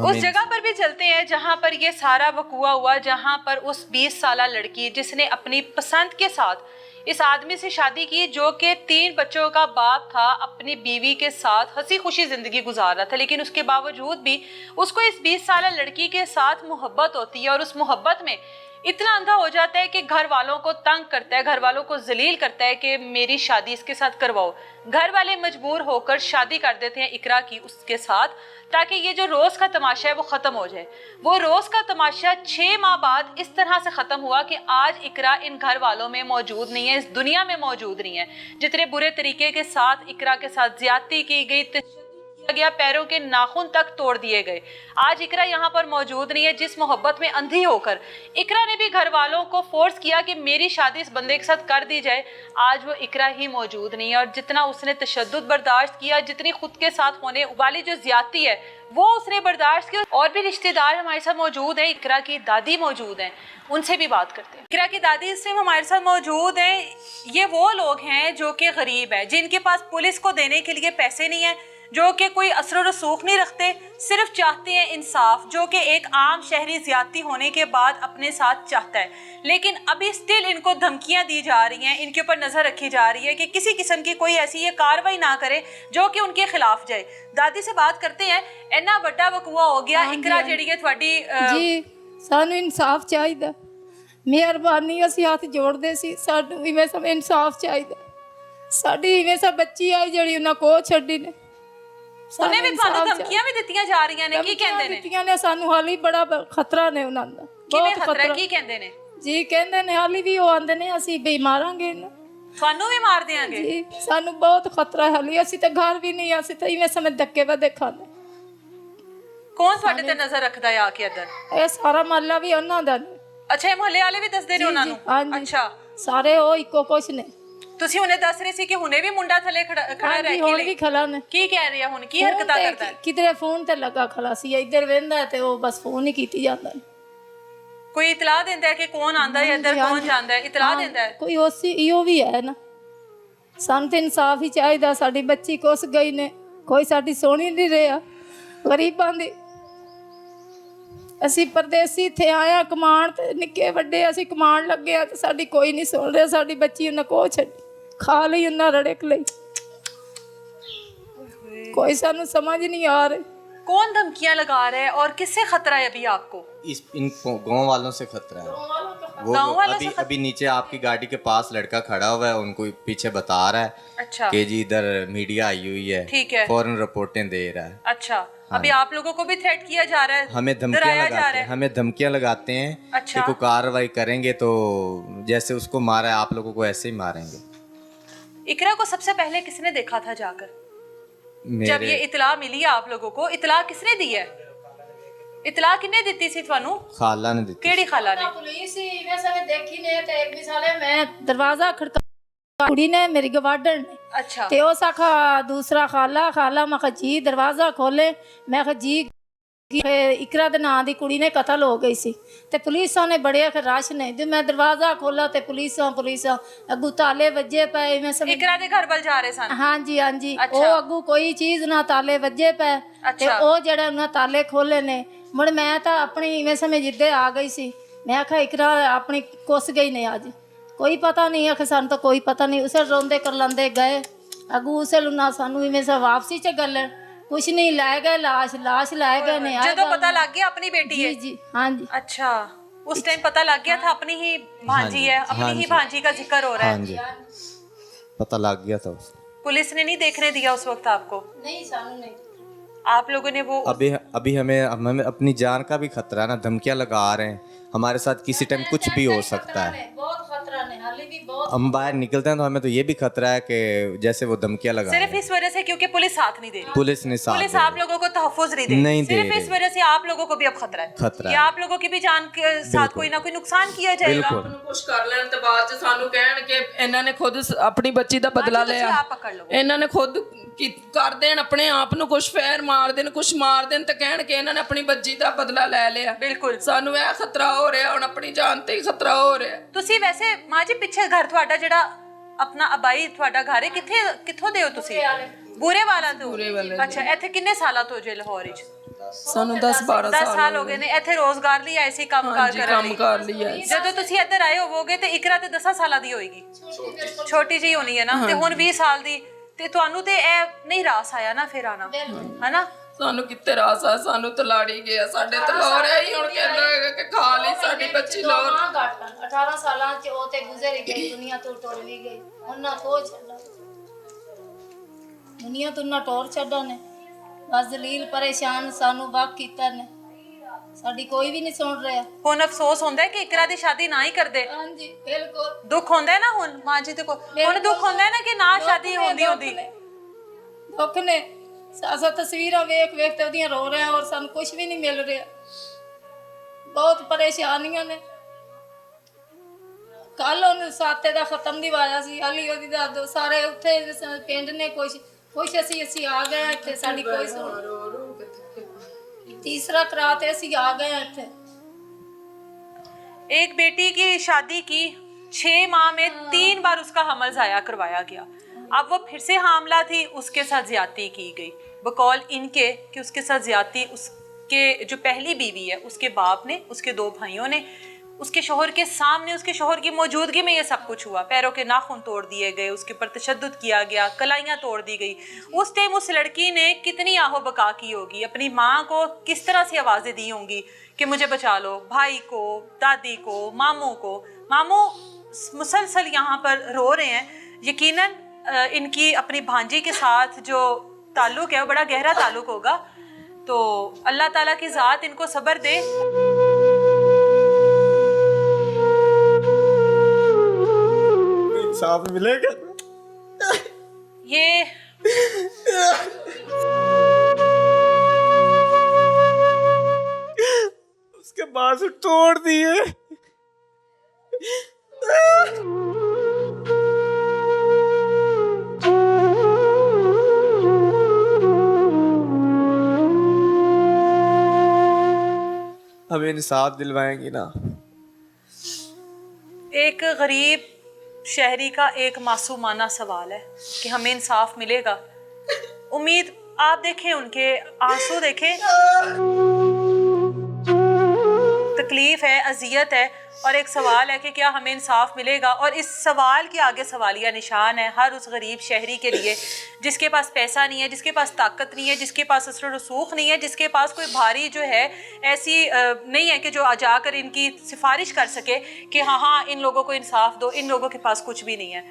उस जगह पर भी चलते हैं जहां पर ये सारा वकूआ हुआ, जहां पर उस 20 साल लड़की जिसने अपनी पसंद के साथ इस आदमी से शादी की, जो कि 3 बच्चों का बाप था, अपनी बीवी के साथ हंसी खुशी जिंदगी गुजार रहा था, लेकिन उसके बावजूद भी उसको इस 20 साल लड़की के साथ मोहब्बत होती है और उस मोहब्बत में इतना अंधा हो जाता है कि घर वालों को तंग करता है, घर वालों को जलील करता है कि मेरी शादी इसके साथ करवाओ। घर वाले मजबूर होकर शादी कर देते हैं इकरा की उसके साथ, ताकि ये जो रोज़ का तमाशा है वो ख़त्म हो जाए। वो रोज़ का तमाशा 6 माह बाद इस तरह से ख़त्म हुआ कि आज इकरा इन घर वालों में मौजूद नहीं है, इस दुनिया में मौजूद नहीं है। जितने बुरे तरीके के साथ इकरा के साथ ज्यादती की गई, गया, पैरों के नाखून तक तोड़ दिए गए, आज इकरा यहाँ पर मौजूद नहीं है। जिस मोहब्बत में अंधी होकर इकरा ने भी घर वालों को फोर्स किया कि मेरी शादी इस बंदे के साथ कर दी जाए, आज वो इकरा ही मौजूद नहीं है। और जितना उसने तशद्दुद बर्दाश्त किया, जितनी खुद के साथ होने वाली जो ज्यादती है वो उसने बर्दाश्त की। और भी रिश्तेदार हमारे साथ मौजूद हैं, इकरा की दादी मौजूद हैं, उनसे भी बात करते हैं। इकरा की दादी इस टाइम हमारे साथ मौजूद हैं। ये वो लोग हैं जो कि गरीब हैं, जिनके पास पुलिस को देने के लिए पैसे नहीं है, जो कि कोई असर रसूख नहीं रखते, सिर्फ चाहते हैं इंसाफ, जो कि एक आम शहरी ज्यादती होने के बाद अपने साथ चाहता है। लेकिन अभी स्टिल इनको धमकियां दी जा रही हैं, इनके ऊपर नजर रखी जा रही है कि किसी किस्म की कोई ऐसी ये कार्रवाई ना करे जो कि उनके खिलाफ जाए। दादी से बात करते हैं। इन्ना बड़ा वकूआ हो गया, इकरा ਜਿਹੜੀ ਹੈ ਤੁਹਾਡੀ ਜੀ ਸਾਨੂੰ ਇਨਸਾਫ ਚਾਹੀਦਾ, ਮਿਹਰਬਾਨੀ ਅਸੀਂ ਹੱਥ ਜੋੜਦੇ ਸੀ, ਸਾਨੂੰ ਇਵੇਂ ਸਭ ਇਨਸਾਫ ਚਾਹੀਦਾ। ਸਾਡੀ ਇਵੇਂ ਸਭ ਬੱਚੀ ਆਈ ਜਿਹੜੀ ਉਹਨਾਂ ਕੋਲ ਛੱਡੀ ਨੇ, ਉਹਨੇ ਵੀ ਤੁਹਾਨੂੰ ਧਮਕੀਆਂ ਵੀ ਦਿੱਤੀਆਂ ਜਾ ਰਹੀਆਂ ਨੇ, ਕੀ ਕਹਿੰਦੇ ਨੇ? ਦਿੱਤੀਆਂ ਨੇ ਸਾਨੂੰ, ਹਾਲੀ ਬੜਾ ਖਤਰਾ ਨੇ ਉਹਨਾਂ ਦਾ। ਕਿਵੇਂ ਖਤਰਾ, ਕੀ ਕਹਿੰਦੇ ਨੇ ਜੀ? ਕਹਿੰਦੇ ਨੇ ਹਾਲੀ ਵੀ ਉਹ ਆਂਦੇ ਨੇ ਅਸੀਂ ਵੀ ਮਾਰਾਂਗੇ ਇਹਨੂੰ, ਤੁਹਾਨੂੰ ਵੀ ਮਾਰ ਦਿਆਂਗੇ ਜੀ। ਸਾਨੂੰ ਬਹੁਤ ਖਤਰਾ ਹੈ ਹਾਲੀ, ਅਸੀਂ ਤਾਂ ਘਰ ਵੀ ਨਹੀਂ, ਅਸੀਂ ਤਾਂ ਇਵੇਂ ਸਮੇਂ ਧੱਕੇ ਵਾ ਦੇਖਾਂਗੇ। ਕੌਣ ਤੁਹਾਡੇ ਤੇ ਨਜ਼ਰ ਰੱਖਦਾ ਹੈ ਆ ਕੇ ਇੱਧਰ? ਇਹ ਸਾਰਾ ਮਹੱਲਾ ਵੀ ਉਹਨਾਂ ਦਾ ਨੇ। ਅੱਛਾ, ਇਹ ਮੁਹੱਲੇ ਵਾਲੇ ਵੀ ਦੱਸਦੇ ਨੇ ਉਹਨਾਂ ਨੂੰ? ਅੱਛਾ, ਸਾਰੇ ਉਹ ਇੱਕੋ ਕੁਛ ਨੇ। ਤੁਸੀਂ ਹੁਣੇ ਦੱਸ ਰਹੇ ਸੀ ਕਿ ਹੁਣੇ ਵੀ ਮੁੰਡਾ ਥੱਲੇ ਖੜਾ ਰਹਿ ਕੇ ਹੁਣ ਵੀ ਖੜਾ ਨੇ। ਕੀ ਕਹਿ ਰਿਹਾ ਹੁਣ, ਕੀ ਹਰਕਤਾਂ ਕਰਦਾ ਹੈ? ਕਿਧਰੇ ਫੋਨ ਤੇ ਲੱਗਾ ਖੜਾ ਸੀ, ਇੱਧਰ ਵੇਂਦਾ ਤੇ ਉਹ ਬਸ ਫੋਨ ਹੀ ਕੀਤੀ ਜਾਂਦਾ। ਕੋਈ ਇਤਲਾਹ ਦਿੰਦਾ ਹੈ ਕਿ ਕੌਣ ਆਂਦਾ ਹੈ ਇੱਧਰ, ਕੌਣ ਜਾਂਦਾ ਹੈ? ਇਤਲਾਹ ਦਿੰਦਾ ਹੈ ਕੋਈ? ਉਸੇ ਇਹੋ ਵੀ ਹੈ ਨਾ। ਸਾਨੂੰ ਤੇ ਇਨਸਾਫ ਹੀ ਚਾਹੀਦਾ। ਸਾਡੀ ਬੱਚੀ ਕੁਸ ਗਈ ਨੇ, ਕੋਈ ਸਾਡੀ ਸੋਹਣੀ ਨਹੀਂ ਰਿਹਾ, ਗਰੀਬਾਂ ਦੀ। ਅਸੀਂ ਪਰਦੇਸੀ ਇੱਥੇ ਆਇਆ ਕਮਾਣ, ਤੇ ਨਿੱਕੇ ਵੱਡੇ ਅਸੀਂ ਕਮਾਣ ਲੱਗੇ ਆ ਤੇ ਸਾਡੀ ਕੋਈ ਨਹੀਂ ਸੁਣ ਰਿਹਾ। ਸਾਡੀ ਬੱਚੀ ਉਹਨਾਂ ਕੋਲ ਛੱਡੀ, ਖਾ ਲਈ ਉਹਨਾਂ ਰੜਕ ਲਈ, कोई सानू समझ नहीं आ रहे। कौन धमकियां लगा रहा है और किससे खतरा है अभी आपको? इन गांव वालों से खतरा है। वो अभी नीचे आपकी गाड़ी के पास लड़का खड़ा हुआ है, उनको पीछे बता रहा है अच्छा कि जी इधर मीडिया आई हुई है, ठीक है, फौरन रिपोर्टें दे रहा है। अच्छा अभी आप लोगों को भी थ्रेट किया जा रहा है, हमें धमकियां लगाते हैं अच्छा। कि कोई कार्रवाई करेंगे तो जैसे उसको मारा है आप लोगों को ऐसे ही मारेंगे। इकरा को सबसे पहले किसने देखा था जाकर? जब ये इतला मिली आप लोगों को, इतला किसने दी है? इतला किन्ने दी थी थानू? खाला ने दी। केड़ी खाला ने? पुलिस इवें सब देखी ने ते एक भी साले मैं दरवाजा खड़का कुड़ी ने मेरी गवाडन ने अच्छा ते ओ साखा दूसरा खाला मैं जी दरवाजा खोले, मैं जी ਇਕਰਾ ਦੇ ਨਾਂ ਦੀ ਕੁੜੀ ਨੇ ਕਤਲ ਹੋ ਗਈ ਸੀ ਤੇ ਪੁਲਿਸਾਂ ਨੇ ਬੜੇ ਰਸ਼ ਨੇ ਜੇ ਮੈਂ ਦਰਵਾਜ਼ਾ ਖੋਲਾ ਤੇ ਪੁਲਿਸਾਂ ਅੱਗੂ ਤਾਲੇ ਵੱਜੇ ਪਏ ਮੈਂ ਸਮਝ ਇਕਰਾ ਦੇ ਘਰ ਵੱਲ ਜਾ ਰਹੇ ਸਨ। ਹਾਂਜੀ ਹਾਂਜੀ ਉਹ ਅੱਗੂ ਕੋਈ ਚੀਜ਼ ਨਾ ਤਾਲੇ ਵੱਜੇ ਪਏ ਤੇ ਉਹ ਜਿਹੜੇ ਉਹਨਾਂ ਤਾਲੇ ਖੋਲੇ ਨੇ ਮੁੜ ਮੈਂ ਤਾਂ ਆਪਣੀ ਇਵੇਂ ਸਮਝ ਜਿੱਦੇ ਆ ਗਈ ਸੀ ਮੈਂ ਆਖਿਆ ਇਕਰਾ ਆਪਣੀ ਕੁੱਸ ਗਈ ਨੇ ਅੱਜ ਕੋਈ ਪਤਾ ਨਹੀਂ ਆਖੇ ਸਾਨੂੰ ਤਾਂ ਕੋਈ ਪਤਾ ਨਹੀਂ ਉਸੇ ਰੋਂਦੇ ਕਰਲਾਂਦੇ ਗਏ ਅੱਗੂ ਉਸੇ ਲੁਨਾ ਸਾਨੂੰ ਇਵੇਂ ਸਾ ਵਾਪਸੀ ਚ ਗੱਲ ਕੁਛ ਨਹੀਂ ਲੈ ਗਏ ਲਾਸ਼ ਲੈ ਗਏ ਨੇ ਜਦੋਂ ਪਤਾ ਲੱਗ ਗਿਆ अपनी बेटी है जी हाँ जी अच्छा उस टाइम पता लग गया था अपनी ही भांजी है अपनी ही भांजी का जिक्र हो रहा है। हाँ जी पता लग गया था उसे। पुलिस ने नहीं देखने दिया उस वक्त आपको? नहीं सानू नहीं आप लोगों ने वो अभी हमें अपनी जान का भी खतरा है ना, धमकियां लगा रहे हैं हमारे साथ किसी टाइम कुछ भी हो सकता है। बहुत खतरा है हाली भी बहुत हम बाहर निकलते हैं तो हमें तो ये भी खतरा है कि जैसे वो धमकियां लगा सिर्फ इस वजह से क्योंकि पुलिस साथ नहीं दे रही, पुलिस ने साथ पुलिस आप लोगों को तहफ़्फ़ुज़ नहीं दे रही, सिर्फ इस वजह से आप लोगों को भी अब खतरा है कि आप लोगों की भी जान के साथ कोई ना कोई नुकसान किया जाएगा। ਕੁਝ ਕਰ ਲੈਣ ਤੇ ਬਾਅਦ ਚ ਸਾਨੂੰ ਕਹਿਣ ਕਿ ਇਹਨਾਂ ਨੇ ਖੁਦ ਆਪਣੀ ਬੱਚੀ ਦਾ ਬਦਲਾ ਲਿਆ, ਆਪ ਪਕੜ ਲਓ। ਇਹਨਾਂ ਨੇ ਖੁਦ ਕਰ ਦੇਣ ਆਪਣੇ ਆਪ ਨੂੰ ਕੁਝ ਫੇਰ ਮਾਰ ਦੇਣ ਕੁਝ ਮਾਰ ਦੇਣ ਤੇ ਕਹਿਣ ਕਿ ਇਹਨਾਂ ਨੇ ਆਪਣੀ ਬੱਚੀ ਦਾ ਬਦਲਾ ਲੈ ਲਿਆ। ਬਿਲਕੁਲ ਸਾਨੂੰ ਇਹ ਖਤਰਾ ਹੋ ਰਿਹਾ ਹੁਣ ਆਪਣੀ ਜਾਨ ਤੇ ਹੀ ਖਤਰਾ ਹੋ ਰਿਹਾ। ਤੁਸੀਂ ਵੈਸੇ ਮਾਂ ਜੀ ਪਿੱਛੇ ਘਰ ਤੁਹਾਡਾ ਜਿਹੜਾ ਆਪਣਾ ਅਬਾਈ ਤੁਹਾਡਾ ਘਰ ਹੈ ਕਿੱਥੋਂ ਦੇ ਹੋ ਤੁਸੀਂ? ਬੂਰੇ ਵਾਲਾ ਤੋਂ। ਅੱਛਾ ਇੱਥੇ ਕਿੰਨੇ ਸਾਲਾਂ ਤੋਂ ਜੇ ਲਾਹੌਰ ਵਿੱਚ? ਸਾਨੂੰ 10 ਸਾਲ ਹੋ ਗਏ ਨੇ। ਇੱਥੇ ਰੋਜ਼ਗਾਰ ਲਈ ਐਸੀ ਕੰਮਕਾਰ ਕਰਨ ਲਈ ਜਦੋਂ ਤੁਸੀਂ ਇੱਧਰ ਆਏ ਹੋਵੋਗੇ ਤੇ ਇਕਰਾ ਤੇ 10 ਸਾਲਾਂ ਦੀ ਹੋਏਗੀ, ਛੋਟੀ ਜਿਹੀ ਹੋਣੀ ਹੈ ਨਾ, ਤੇ ਹੁਣ 20 ਸਾਲ ਦੀ, ਤੇ ਤੁਹਾਨੂੰ ਤੇ ਇਹ ਨਹੀਂ ਰਾਸ ਆਇਆ ਨਾ ਫਿਰ ਆਣਾ ਹੈ ਨਾ? ਸਾਨੂੰ ਕਿੱਥੇ ਰਾਸ ਆ, ਸਾਨੂੰ ਤਲਾੜੀ ਗਿਆ ਸਾਡੇ ਤਲੋਰ ਹੈ ਹੀ ਹੁਣ ਕਹਿੰਦਾ ਹੈਗਾ ਕਿ ਖਾ ਲਈ ਸਾਡੀ ਬੱਚੀ ਲੋਰ। 18 ਸਾਲਾਂ ਚ ਉਹ ਤੇ ਗੁਜ਼ਰ ਗਈ ਦੁਨੀਆ ਤੋਂ ਟੁਰ ਵੀ ਗਈ ਉਹਨਾਂ ਕੋ ਛੱਡਾ ਦੁਨੀਆ ਤੋਂ ਨਾ ਟੋਰ ਛੱਡਾ ਨੇ ਬਸ ਦਲੀਲ ਪਰੇਸ਼ਾਨ ਸਾਨੂੰ ਵਾਕ ਕੀਤਾ ਨੇ ਸਾਡੀ ਕੋਈ ਵੀ ਨਹੀਂ ਸੁਣ ਰਿਹਾ। ਹੁਣ ਅਫਸੋਸ ਹੁੰਦਾ ਹੈ ਕਿ ਇਕਰਾ ਦੀ ਸ਼ਾਦੀ ਨਾ ਹੀ ਕਰਦੇ। ਹਾਂਜੀ ਬਿਲਕੁਲ ਦੁੱਖ ਹੁੰਦਾ ਹੈ ਨਾ ਹੁਣ ਮਾਂ ਜੀ ਤੇ ਕੋ ਹੁਣ ਦੁੱਖ ਹੁੰਦਾ ਹੈ ਨਾ ਕਿ ਨਾ ਸ਼ਾਦੀ ਹੁੰਦੀ ਦੁੱਖ ਨੇ ਸਾਸਾ ਤਸਵੀਰਾਂ ਵੇਖ ਤੇ ਉਹਦੀਆਂ ਰੋ ਰਿਹਾ ਔਰ ਸਾਨੂੰ ਕੁਝ ਵੀ ਨਹੀਂ ਮਿਲ ਰਿਹਾ ਬਹੁਤ ਪਰੇਸ਼ਾਨੀਆਂ ਨੇ। ਕੱਲ ਉਹਨੇ ਸਾਤੇ ਦਾ ਖਤਮ ਦਿਵਾਇਆ ਸੀ ਅਲੀ ਉਹਦੀ ਦਾ ਸਾਰੇ ਉੱਥੇ ਪਿੰਡ ਨੇ ਕੁਛ ਅਸੀਂ ਆ ਗਏ ਇੱਥੇ ਸਾਡੀ ਕੋਈ ਸੁਣ तीसरा कराते ਅਸੀਂ आ गए ਇੱਥੇ। एक बेटी की शादी की 6 माह में 3 बार उसका हमल ज़ाया करवाया गया। अब वो फिर से हामला थी, उसके साथ ज़्यादती की गई बकौल इनके कि उसके साथ ज़्यादती उसके जो पहली बीवी है उसके बाप ने, उसके 2 भाइयों ने, उसके शोहर के सामने, उसके शोहर की मौजूदगी में ये सब कुछ हुआ। पैरों के नाखून तोड़ दिए गए, उसके ऊपर तशद्दुद किया गया, कलाइयाँ तोड़ दी गई। उस टाइम उस लड़की ने कितनी आहो बका की होगी, अपनी माँ को किस तरह से आवाज़ें दी होंगी कि मुझे बचा लो, भाई को, दादी को, मामू को। मामू मुसलसल यहाँ पर रो रहे हैं। यकीनन इनकी अपनी भांजी के साथ जो ताल्लुक़ है वो बड़ा गहरा ताल्लुक़ होगा। तो अल्लाह ताला की ज़ात इनको सब्र दे। इंसाफ मिलेगा ये उसके बाल तोड़ दिए। हमें इंसाफ दिलवाएंगी ना? एक गरीब शहरी का एक मासूमाना सवाल है कि हमें इंसाफ मिलेगा। उम्मीद आप देखें, उनके आंसू देखें, तकलीफ है, अजियत है, और एक सवाल है कि क्या हमें इंसाफ मिलेगा। और इस सवाल के आगे सवालिया निशान है हर उस गरीब शहरी के लिए जिसके पास पैसा नहीं है, जिसके पास ताकत नहीं है, जिसके पास असर रसूख नहीं है, जिसके पास कोई भारी जो है ऐसी नहीं है कि जो जाकर इनकी सिफारिश कर सके कि हाँ इन लोगों को इंसाफ दो। इन लोगों के पास कुछ भी नहीं है।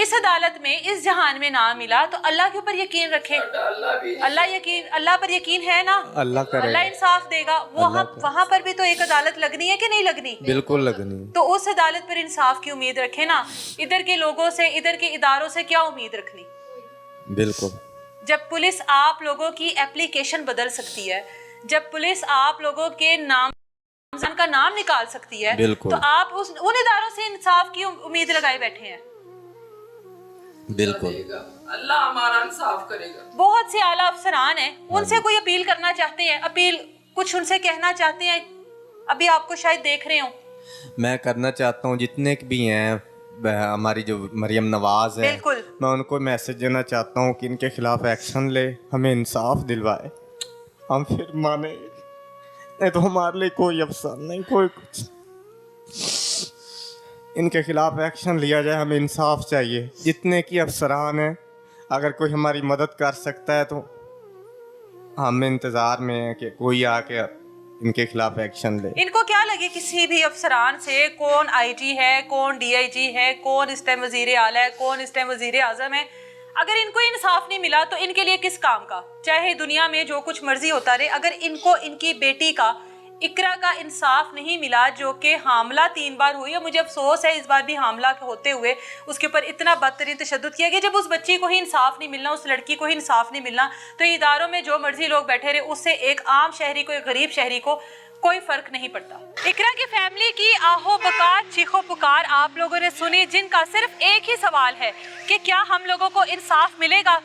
इस अदालत में, इस जहान में ना मिला तो अल्लाह के ऊपर यकीन रखें। अल्लाह पर यकीन है ना, अल्लाह इंसाफ देगा। वहाँ पर भी तो एक अदालत लगनी है कि नहीं लगनी? बिल्कुल लगनी। तो उस अदालत पर इंसाफ की उम्मीद रखें ना। इधर के लोगों से, इधर के इदारों से क्या उम्मीद रखनी? बिल्कुल। जब पुलिस आप लोगों की एप्लीकेशन बदल सकती है, जब पुलिस आप लोगों के नाम का नाम निकाल सकती है, तो आप उन इदारों से इंसाफ की उम्मीद लगाए बैठे हैं। बिल्कुल, अल्लाह हमारा इंसाफ करेगा। बहुत से आला अफसरान हैं, उनसे कोई अपील करना चाहते हैं, अपील कुछ उनसे कहना चाहते हैं? अभी आपको शायद देख रहे हो। मैं करना चाहता हूँ जितने भी हैं, हमारी जो मरियम नवाज है, बिल्कुल। मैं उनको मैसेज देना चाहता हूँ कि इनके खिलाफ एक्शन ले, हमें इंसाफ दिलवाए, हम फिर माने, नहीं तो हमारे लिए कोई अफसर नहीं, कोई कुछ। इनके खिलाफ एक्शन लिया जाए, हमें इंसाफ चाहिए। जितने की अफसरान हैं, अगर कोई हमारी मदद कर सकता है तो हम इंतज़ार में हैं कि कोई आके इनके खिलाफ एक्शन ले। इनको क्या लगे किसी भी अफसरान से, कौन आईजी है, कौन डीआईजी है, कौन इस टाइम वजीर आला है, कौन इस टाइम वजीर आजम है, अगर इनको इंसाफ नहीं मिला तो इनके लिए किस काम का? चाहे दुनिया में जो कुछ मर्जी होता रहे, अगर इनको इनकी बेटी का, इकरा का इंसाफ नहीं मिला, जो कि हामला 3 बार हुई, और मुझे अफसोस है इस बार भी हामला होते हुए उसके ऊपर इतना बदतरीन तशद्दुद किया गया। जब उस बच्ची को ही इंसाफ नहीं मिलना, उस लड़की को ही इंसाफ नहीं मिलना, तो इदारों में जो मर्जी लोग बैठे रहे, उससे एक आम शहरी को, एक गरीब शहरी को कोई फर्क नहीं पड़ता। इकरा की फैमिली की आहो बकार, चीखो पुकार आप लोगों ने सुनी, जिनका सिर्फ एक ही सवाल है कि क्या हम लोगों को इंसाफ मिलेगा।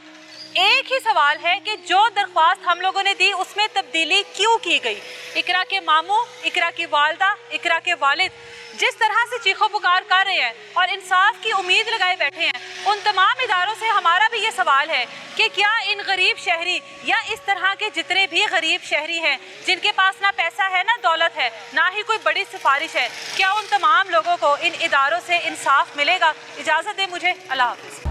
एक ही सवाल है कि जो दरख्वास्त हम लोगों ने दी उसमें तब्दीली क्यों की गई। इकरा के मामू, इकरा की वालदा, इकरा के वालिद जिस तरह से चीखो पुकार कर रहे हैं और इंसाफ की उम्मीद लगाए बैठे हैं, उन तमाम इदारों से हमारा भी ये सवाल है कि क्या इन गरीब शहरी या इस तरह के जितने भी गरीब शहरी हैं जिनके पास ना पैसा है, ना दौलत है, ना ही कोई बड़ी सिफारिश है, क्या उन तमाम लोगों को इन इदारों से इंसाफ मिलेगा? इजाज़त दे मुझे, अल्लाह हाफ़िज़।